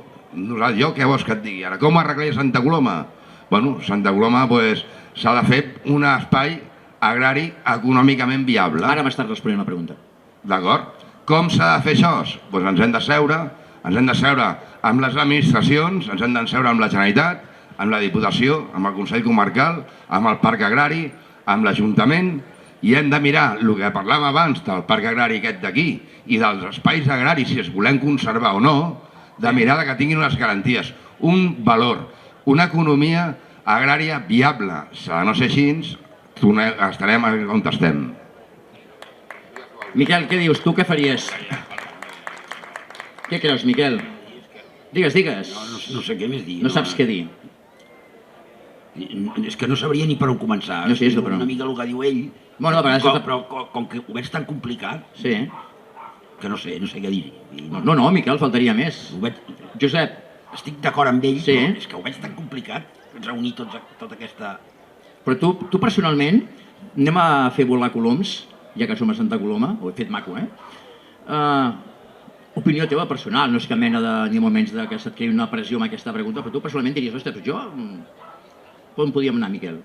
Jo què vols que et digui? Ara, com arreglar Santa Coloma? Bueno, Santa Coloma s'ha de fer un espai agrari econòmicament viable. Ara m'estàs responent la pregunta. D'acord? Com s'ha de fer això? Doncs ens hem de seure amb les administracions, ens hem d'enseure amb la Generalitat, amb la Diputació, amb el Consell Comarcal, amb el Parc Agrari, amb l'Ajuntament, i hem de mirar el que parlàvem abans del Parc Agrari aquest d'aquí i dels espais agraris, si es volem conservar o no, de mirar que tinguin les garanties, un valor, una economia agrària viable. Si no és així, estarem on estem. Miquel, què dius? Tu què faries? Què creus, Miquel? Digues, digues. No sé què més dir. No saps què dir. És que no sabria ni per on començar. No sé, és una mica el que diu ell, Bueno, però com que ho veig tan complicat, Sí. que no sé què dir. No, Miquel, faltaria més. Josep. Estic d'acord amb ell, Sí. però és que ho veig tan complicat reunir tota aquesta... Però tu personalment, anem a fer volar coloms, ja que som a Santa Coloma, ho he fet maco, opinió teva personal, no és cap mena ni moments que se't creï una pressió amb aquesta pregunta, però tu personalment diries, ostres, jo... On podíem anar, Miquel?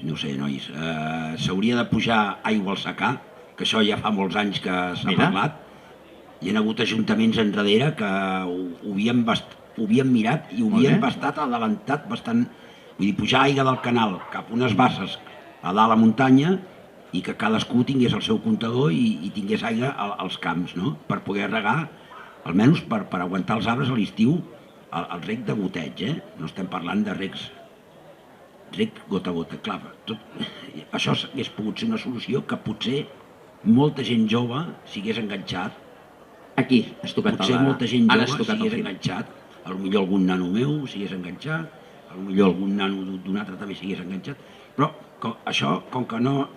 No sé, nois, s'hauria de pujar aigua al secà, que això ja fa molts anys que s'ha parlat. Hi ha hagut ajuntaments enrere que ho havien mirat i ho havien adelantat bastant. Vull dir, pujar aigua del canal cap a unes basses a dalt a la muntanya i que cadascú tingués el seu comptador i tingués aigua als camps, no? Per poder regar, almenys per aguantar els arbres a l'estiu, el reg de goteig, no estem parlant de reg gota a gota. Clar, això hagués pogut ser una solució que potser molta gent jove s'hagués enganxat. Aquí, has tocat potser molta gent jove s'hagués enganxat. Potser algun nano meu s'hagués enganxat, potser algun nano d'un altre també s'hagués enganxat, però això, com que no...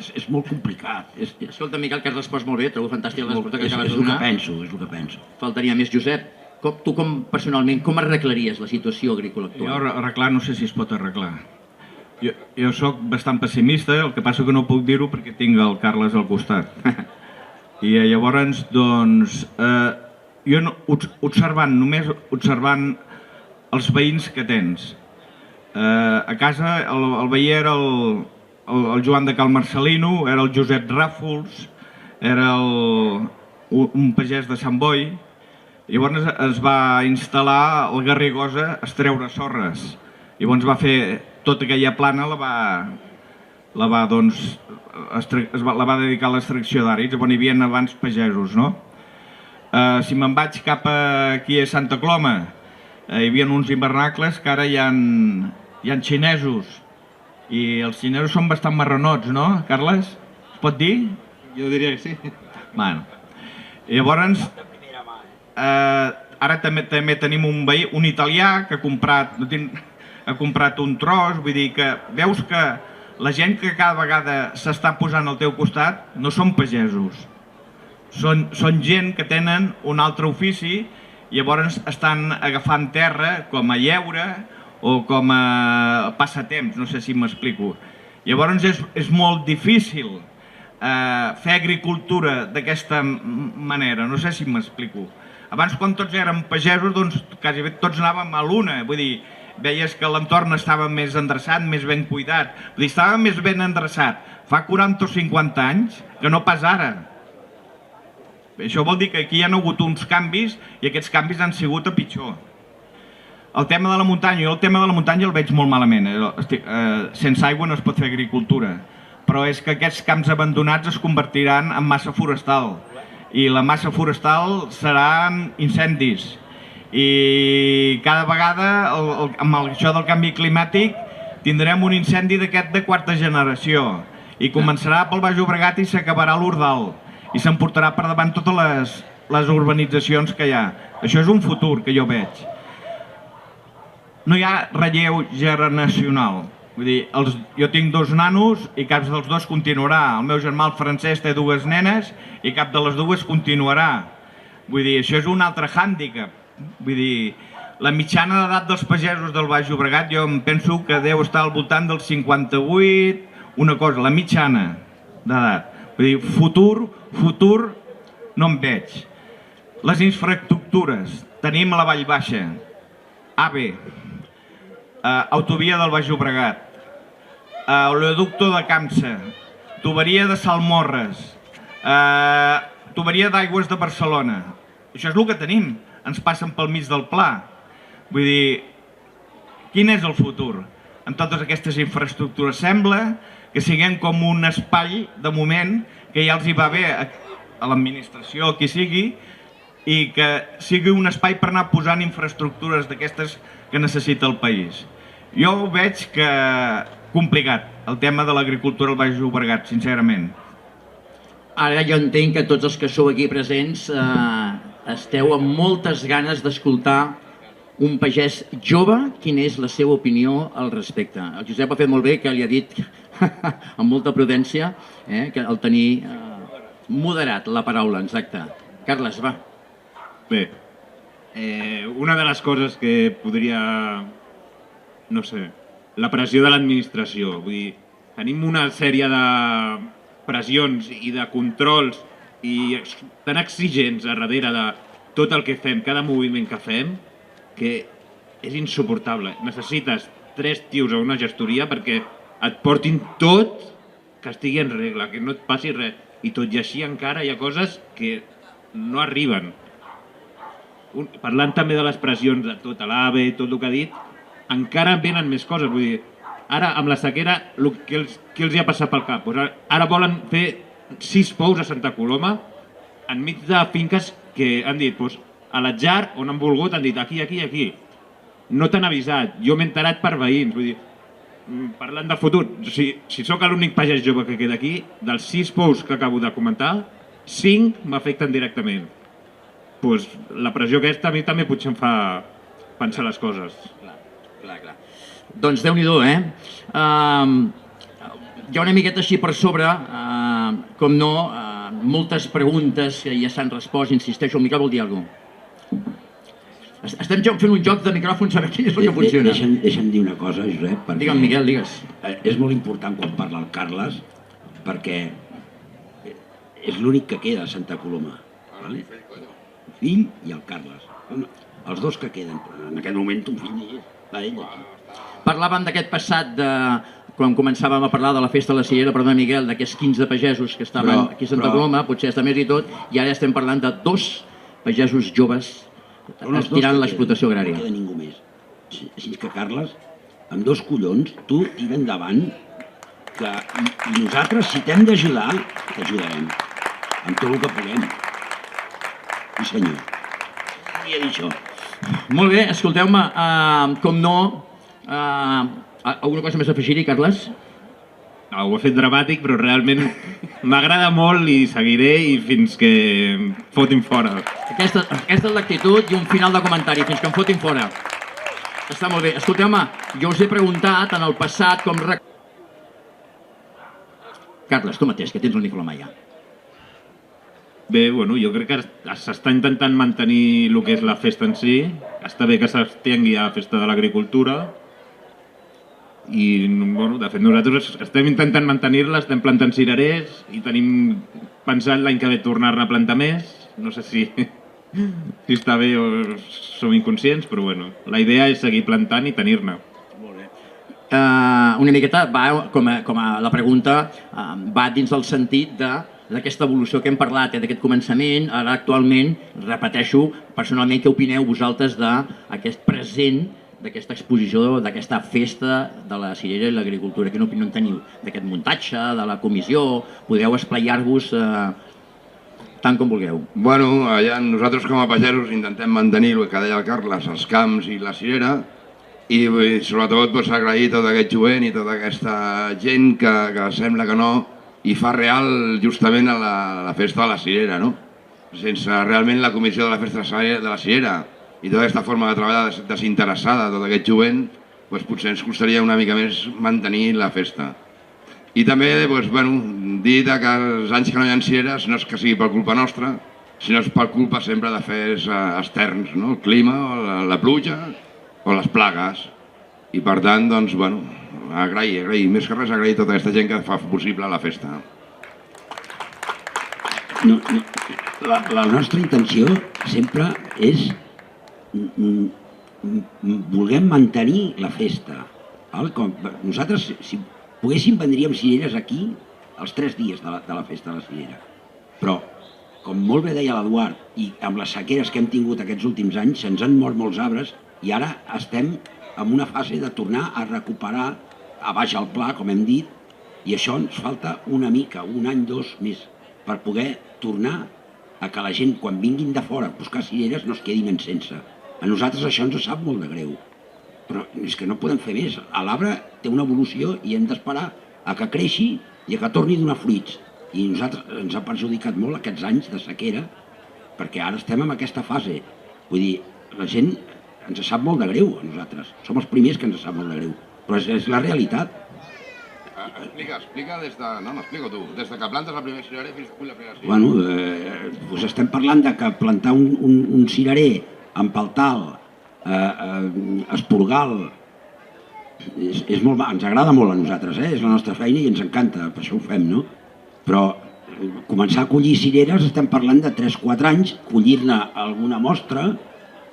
és molt complicat. Escolta, Miquel, que has respost molt bé, trobo fantàstic la resposta que acabes de donar. És el que penso. Faltaria més. Josep, tu personalment, com arreglaries la situació agrícola actual? Jo arreglar no sé si es pot arreglar. Jo sóc bastant pessimista, el que passa que no puc dir-ho perquè tinc el Carles al costat. I llavors, doncs, jo només observant els veïns que tens. A casa el veí era el Joan de Cal Marcelino, era el Josep Ràfols, era un pagès de Sant Boi. Llavors es va instal·lar al Garrigosa a extreure sorres. Llavors va fer tota aquella plana, la va dedicar a l'extracció d'àrids, on hi havia abans pagesos, no? Si me'n vaig cap aquí a Santa Coloma, hi havia uns hivernacles que ara hi ha xinesos, i els xinesos són bastant marranots, no, Carles? Es pot dir? Jo diria que sí. Bueno, llavors... Ara també tenim un veí, un italià que ha comprat un tros, vull dir que veus que la gent que cada vegada s'està posant al teu costat no són pagesos, són gent que tenen un altre ofici i llavors estan agafant terra com a lleure o com a passatemps, no sé si m'explico. Llavors és molt difícil fer agricultura d'aquesta manera, no sé si m'explico. Abans, quan tots érem pagesos, doncs quasi tots anàvem a l'una, vull dir, veies que l'entorn estava més endreçat, més ben cuidat, vull dir, estava més ben endreçat fa 40 o 50 anys que no pas ara. Això vol dir que aquí hi ha hagut uns canvis i aquests canvis han sigut a pitjor. El tema de la muntanya, jo el tema de la muntanya el veig molt malament, sense aigua no es pot fer agricultura, però és que aquests camps abandonats es convertiran en massa forestal. I la massa forestal seran incendis. I cada vegada, amb això del canvi climàtic, tindrem un incendi d'aquest de quarta generació. I començarà pel Baix Llobregat i s'acabarà a l'Ordal. I s'emportarà per davant totes les urbanitzacions que hi ha. Això és un futur que jo veig. No hi ha relleu generacional. Vull dir, jo tinc 2 nanos i cap dels 2 continuarà. El meu germà, el Francesc, té 2 nenes i cap de les 2 continuarà. Vull dir, això és un altre hàndicap. Vull dir, la mitjana d'edat dels pagesos del Baix Llobregat jo em penso que deu estar al voltant dels 58, una cosa, la mitjana d'edat. Vull dir, futur no en veig. Les infraestructures, tenim a la Vall Baixa, AVE, autovia del Baix Llobregat, oleoducto de Campsa, tuberia de Salmorres, tuberia d'aigües de Barcelona, això és el que tenim, ens passen pel mig del pla. Vull dir, quin és el futur? En totes aquestes infraestructures sembla que siguem com un espai, de moment, que ja els hi va bé a l'administració, a qui sigui, i que sigui un espai per anar posant infraestructures d'aquestes que necessita el país. Jo ho veig que complicat, el tema de l'agricultura al Baix Llobregat, sincerament. Ara jo entenc que tots els que sou aquí presents esteu amb moltes ganes d'escoltar un pagès jove, quina és la seva opinió al respecte. El Josep ha fet molt bé, que li ha dit amb molta prudència, que el tenir moderat la paraula, exacte. Carles, va. Bé, una de les coses que podria, no sé, la pressió de l'administració. Vull dir, tenim una sèrie de pressions i de controls i tan exigents a darrere de tot el que fem, cada moviment que fem, que és insuportable. Necessites 3 tios a una gestoria perquè et portin tot que estigui en regla, que no et passi res. I tot i així encara hi ha coses que no arriben. Parlant també de les pressions de tot l'AVE i tot el que ha dit, encara venen més coses. Vull dir, ara amb la sequera, què els hi ha passat pel cap? Ara volen fer 6 pous a Santa Coloma enmig de finques que han dit, a l'atzar, on han volgut, han dit aquí, aquí, aquí. No t'han avisat, jo m'he enterat per veïns. Vull dir, parlant del futur, si sóc l'únic pagès jove que queda aquí, dels 6 pous que acabo de comentar, 5 m'afecten directament. La pressió aquesta a mi també potser em fa pensar les coses. Clar. Doncs Déu-n'hi-do, hi ha una miqueta així per sobre, com no, moltes preguntes que ja s'han respost, insisteixo, el Miquel vol dir alguna cosa. Estem fent un joc de micròfons, a veure quin és el que funciona. Deixa'm dir una cosa, Josep. Digue'm, Miquel, digues. És molt important quan parla el Carles, perquè és l'únic que queda a Santa Coloma. El fill i el Carles. Els dos que queden. En aquest moment un fill hi és. Ell aquí. Parlàvem d'aquest passat quan començàvem a parlar de la festa de la Cirera, perdona Miquel, d'aquests 15 pagesos que estaven aquí a Santa Coloma, potser està més i tot, i ara estem parlant de 2 pagesos joves aspirant a l'explotació agrària. No queda ningú més. Així que, Carles, amb 2 collons, tu tira endavant, i nosaltres, si t'hem d'ajudar, t'ajudarem. Amb tot el que puguem. Sí, senyor. Volia dir això. Molt bé, escolteu-me, com no, alguna cosa més a afegir-hi, Carles? Ho ha fet dramàtic, però realment m'agrada molt i seguiré i fins que em fotin fora. Aquesta és l'actitud i un final de comentari, fins que em fotin fora. Està molt bé. Escolteu-me, jo us he preguntat en el passat com... Carles, tu mateix, que tens el micro a la mà ja. Bé, jo crec que s'està intentant mantenir el que és la festa en si. Està bé que s'estengui a la festa de l'agricultura. I, de fet, nosaltres estem intentant mantenir-la, estem plantant cirerers i tenim pensat l'any que ve tornar-ne a plantar més. No sé si està bé o som inconscients, però la idea és seguir plantant i tenir-ne. Una miqueta va, com a la pregunta, va dins del sentit d'aquesta evolució que hem parlat, d'aquest començament, ara actualment, repeteixo, personalment, què opineu vosaltres d'aquest present, d'aquesta exposició, d'aquesta festa de la cirera i l'agricultura? Quina opinió en teniu d'aquest muntatge, de la comissió? Podeu esplaiar-vos tant com vulgueu. Allà nosaltres com a pagesos intentem mantenir el que deia el Carles, els camps i la cirera, i sobretot agrair tot aquest jovent i tota aquesta gent que sembla que no i fa real justament a la festa de la cirera, no? Sense realment la comissió de la festa de la cirera i tota aquesta forma de treballar desinteressada, tot aquest jovent, potser ens costaria una mica més mantenir la festa. I també, dir que els anys que no hi ha cireres no és que sigui per culpa nostra, sinó és per culpa sempre de fets externs, el clima, la pluja o les plagues. I per tant, agrair, més que res agrair tota aquesta gent que fa possible la festa. La nostra intenció sempre és volem mantenir la festa. Nosaltres, si poguéssim, vendríem cireres aquí els 3 dies de la festa de la cirera. Però com molt bé deia l'Eduard, i amb les sequeres que hem tingut aquests últims anys, se'ns han mort molts arbres i ara estem en una fase de tornar a recuperar a baix el pla, com hem dit, i això ens falta una mica, un any, dos més, per poder tornar a que la gent, quan vinguin de fora a buscar cireres, no es quedin en sense. A nosaltres això ens sap molt de greu, però és que no podem fer més. L'arbre té una evolució i hem d'esperar a que creixi i a que torni a donar fruits. I a nosaltres ens ha perjudicat molt aquests anys de sequera, perquè ara estem en aquesta fase. Vull dir, la gent ens sap molt de greu a nosaltres. Som els primers que ens sap molt de greu, però és la realitat. Explica des de... No, explica tu. Des de que plantes el primer cirerer fins que cull la primera cirerer. Bueno, doncs estem parlant de que plantar un cirerer amb paltal, esporgal, és molt, ens agrada molt a nosaltres, és la nostra feina i ens encanta, per això ho fem, no? Però començar a collir cireres estem parlant de 3-4 anys, collir-ne alguna mostra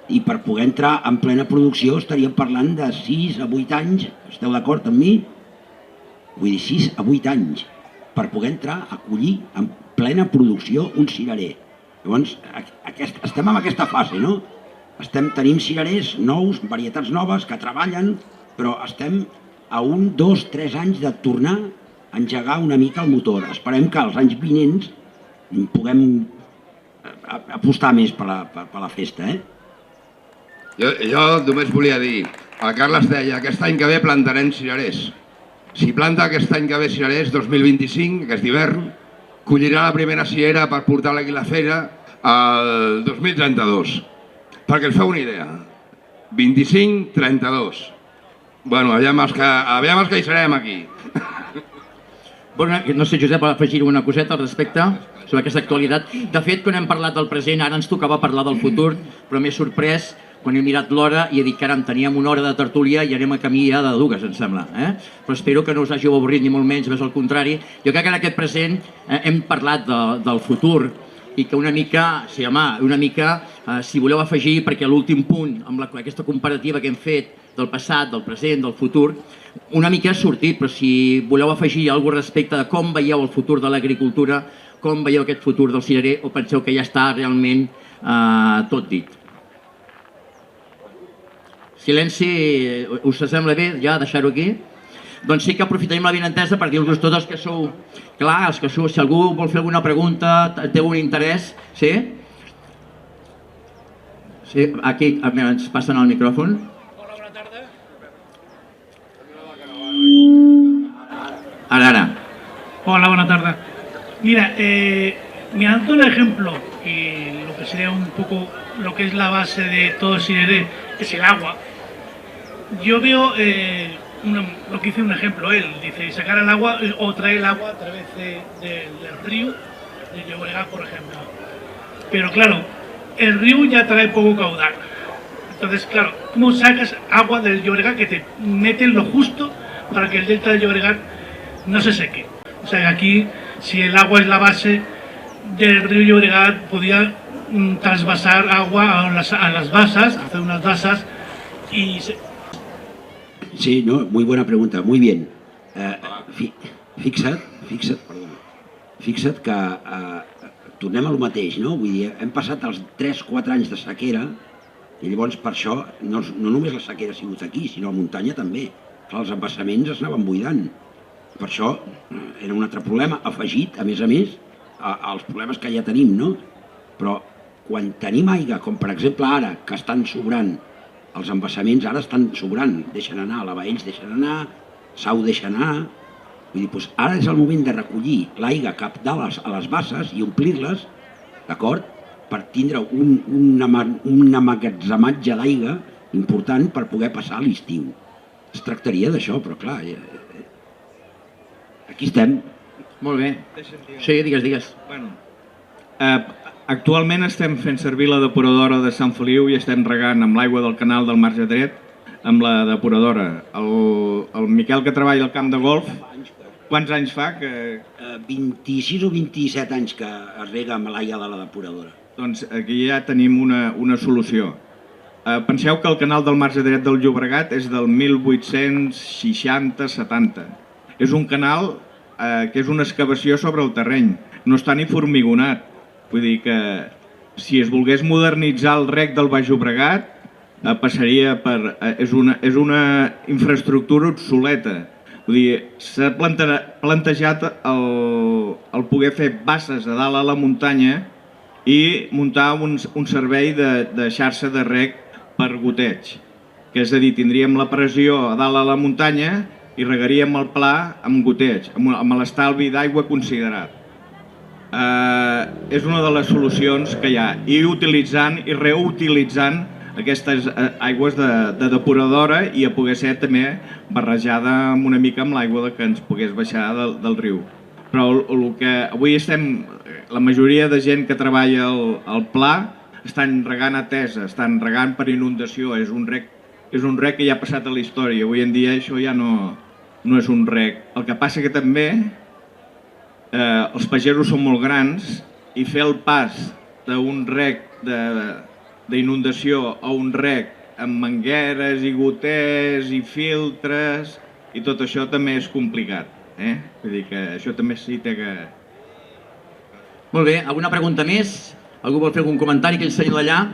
i per poder entrar en plena producció estaríem parlant de 6 a 8 anys, esteu d'acord amb mi? Vull dir, 6 a 8 anys per poder entrar a collir en plena producció un cirerer. Llavors, estem en aquesta fase, no? Tenim cirerers nous, varietats noves que treballen, però estem a 1, 2, 3 anys de tornar a engegar una mica el motor. Esperem que els anys vinents puguem apostar més per la festa, Jo només volia dir, el Carles deia, aquest any que ve plantarem cirerers. Si planta aquest any que ve cirerers, 2025, aquest hivern, collirà la primera cirera per portar-la aquí a la fera el 2032. Perquè us feu una idea, 25-32. Bueno, aviam els que hi serem aquí. Bueno, no sé, Josep, va afegir una coseta al respecte sobre aquesta actualitat. De fet, quan hem parlat del present, ara ens tocava parlar del futur, però m'he sorprès quan he mirat l'hora i he dit, caram, teníem una hora de tertúlia i anem a camí ja de 2, em sembla. Però espero que no us hàgiu avorrit ni molt menys, més al contrari. Jo crec que en aquest present hem parlat del futur i que una mica, si voleu afegir, perquè l'últim punt, amb aquesta comparativa que hem fet del passat, del present, del futur, una mica ha sortit, però si voleu afegir alguna cosa respecte de com veieu el futur de l'agricultura, com veieu aquest futur del cirerer, o penseu que ja està realment tot dit? Silenci, us sembla bé ja deixar-ho aquí? Doncs sí que aprofitarem la benentesa per dir-vos tots que sou... Clar, que sou, si algú vol fer alguna pregunta, té un interès, sí? Sí, aquí ens passen el micròfon. Hola, bona tarda. Ara. Hola, buena tarde. Mira, mirando el ejemplo y lo que sería un poco lo que es la base de todo el sireré, es el agua. Yo veo lo que hice un ejemplo, él dice sacar el agua o traer el agua a través del río, de Llobregat, por ejemplo. Pero claro, el río ya trae poco caudal. Entonces, claro, ¿cómo sacas agua del Llobregat que te meten lo justo para que el delta del Llobregat no se seque? O sea, que aquí, si el agua es la base del río Llobregat, podía trasvasar agua a las basas, hacer unas basas y... Sí, no, muy buena pregunta, muy bien. Fixa't que tornem al mateix, no? Vull dir, hem passat els 3-4 anys de sequera i llavors per això no només la sequera ha sigut aquí, sinó a la muntanya també. Clar, els embassaments es anaven buidant. Per això era un altre problema afegit, a més, als problemes que ja tenim, no? Però quan tenim aigua, com per exemple ara, que estan sobrant, els embassaments ara estan sobrant, deixen anar, la Baells deixen anar, Sau deixen anar, vull dir, doncs ara és el moment de recollir l'aigua cap dalt a les basses i omplir-les, d'acord? Per tindre un emmagatzematge d'aigua important per poder passar l'estiu. Es tractaria d'això, però clar, aquí estem. Molt bé. Sí, digues. Bueno, actualment estem fent servir la depuradora de Sant Feliu i estem regant amb l'aigua del canal del Marge Dret amb la depuradora. El Miquel, que treballa al camp de golf, quants anys fa que... 26 o 27 anys que es rega amb l'aigua de la depuradora. Doncs aquí ja tenim una solució. Penseu que el canal del Marge Dret del Llobregat és del 1860-70. És un canal que és una excavació sobre el terreny, no està ni formigonat. Vull dir que si es volgués modernitzar el rec del Baix Llobregat, passaria per... És una infraestructura obsoleta. Vull dir, s'ha plantejat el poder fer basses a dalt a la muntanya i muntar un servei de xarxa de rec per goteig. Que és a dir, tindríem la pressió a dalt a la muntanya i regaríem el pla amb goteig, amb l'estalvi d'aigua considerat. És una de les solucions que hi ha. I utilitzant i reutilitzant aquestes aigües de depuradora i a poder ser també barrejada una mica amb l'aigua que ens pogués baixar del riu. Però el que avui la majoria de gent que treballa al pla estan regant a Tesa, estan regant per inundació, és un rec que ja ha passat a la història. Avui en dia això ja no és un rec. El que passa que també els pagesos són molt grans i fer el pas d'un rec d'inundació a un rec amb mangueres i goters i filtres i tot això també és complicat. Vull dir que això també sí té que... Molt bé, alguna pregunta més? Algú vol fer algun comentari? Aquell senyor d'allà?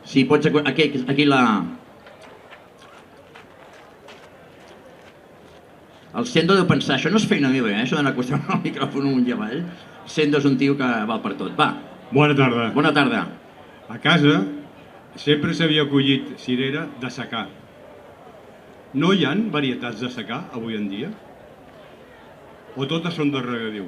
Si pots... Aquí la... El Sendo deu pensar, això no és feina meva, això d'anar acostant el micròfon amunt i avall. El Sendo és un tio que val per tot. Va. Bona tarda. Bona tarda. A casa sempre s'havia collit cirera de secà. No hi ha varietats de secà avui en dia? O totes són de regadiu?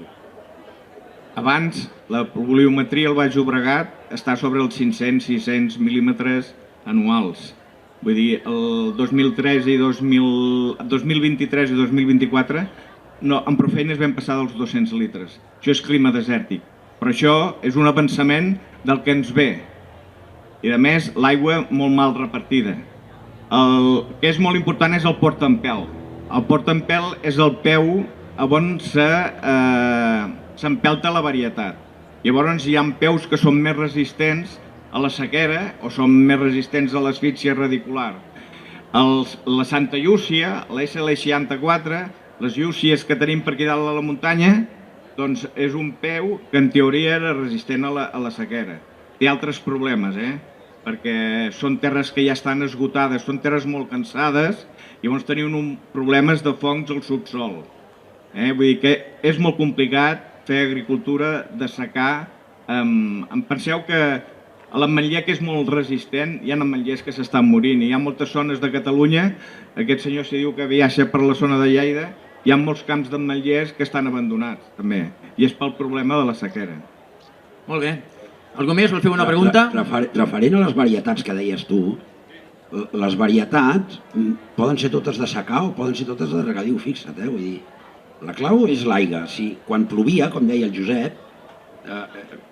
Abans, la pluviometria al Baix Llobregat està sobre els 500-600 mil·límetres anuals. Vull dir, el 2023 i 2024 amb prou feines vam passar dels 200 litres. Això és clima desèrtic. Però això és un avançament del que ens ve. I a més, l'aigua molt mal repartida. El que és molt important és el portaempelt. El portaempelt és el peu on s'empelta la varietat. Llavors hi ha peus que són més resistents a la sequera o són més resistents a l'asfíxia radicular. La Santa Llúcia, la SL64, les llúcies que tenim per aquí dalt a la muntanya, doncs és un peu que en teoria era resistent a la sequera. Té altres problemes, perquè són terres que ja estan esgotades, són terres molt cansades, i llavors tenim problemes de fongs al subsol. Vull dir que és molt complicat fer agricultura de secà. Penseu que a l'ametller, que és molt resistent, hi ha ametllers que s'estan morint. Hi ha moltes zones de Catalunya, aquest senyor s'hi diu que viatja per la zona de Lleida, hi ha molts camps d'ametllers que estan abandonats, també. I és pel problema de la sequera. Molt bé. Algú més vol fer una pregunta? Referent a les varietats que deies tu, les varietats poden ser totes de secà o poden ser totes de regadiu, fixa't, vull dir, la clau és l'aigua. Quan plovia, com deia el Josep,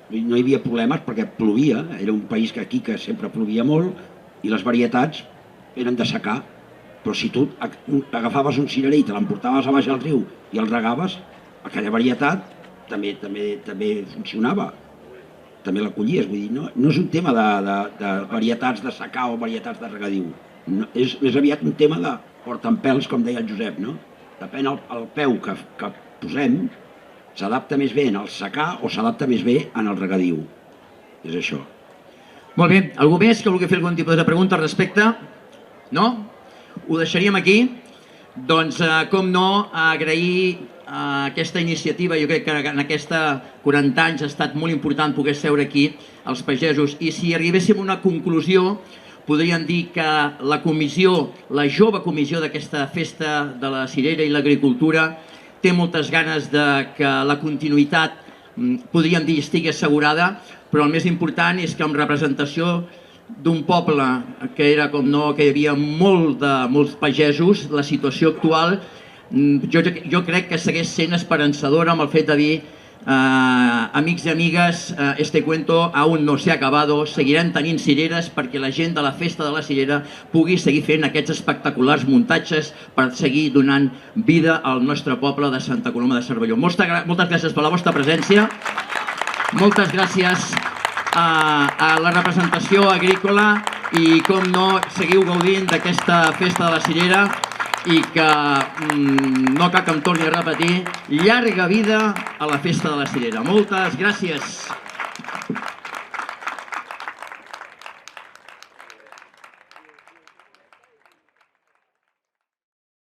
no hi havia problemes perquè plovia, era un país que aquí que sempre plovia molt i les varietats eren de secà, però si tu agafaves un cirerer i te l'emportaves a baix al riu i el regaves, aquella varietat també funcionava, també la collies. Vull dir, no és un tema de varietats de secà o varietats de regadiu, és més aviat un tema de portaempelts, com deia el Josep, no? Depèn el peu que posem, s'adapta més bé en el secà o s'adapta més bé en el regadiu. És això. Molt bé. Algú més que vulgui fer algun tipus de pregunta al respecte? No? Ho deixaríem aquí. Doncs, com no, agrair aquesta iniciativa. Jo crec que en aquesta 40 anys ha estat molt important poder seure aquí els pagesos. I si arribéssim a una conclusió, podríem dir que la comissió, la jove comissió d'aquesta festa de la cirera i l'agricultura, té moltes ganes de que la continuïtat, podríem dir, estigui assegurada, però el més important és que en representació d'un poble que era com no, que hi havia molts pagesos, la situació actual, jo crec que segueix sent esperançadora amb el fet de dir amics i amigues, este cuento aún no se ha acabado, seguirem tenint cireres perquè la gent de la festa de la cirera pugui seguir fent aquests espectaculars muntatges per seguir donant vida al nostre poble de Santa Coloma de Cervelló. Moltes gràcies per la vostra presència, moltes gràcies a la representació agrícola i, com no, seguiu gaudint d'aquesta festa de la cirera i que no cal que em torni a repetir, llarga vida a la Festa de la Cirera. Moltes gràcies.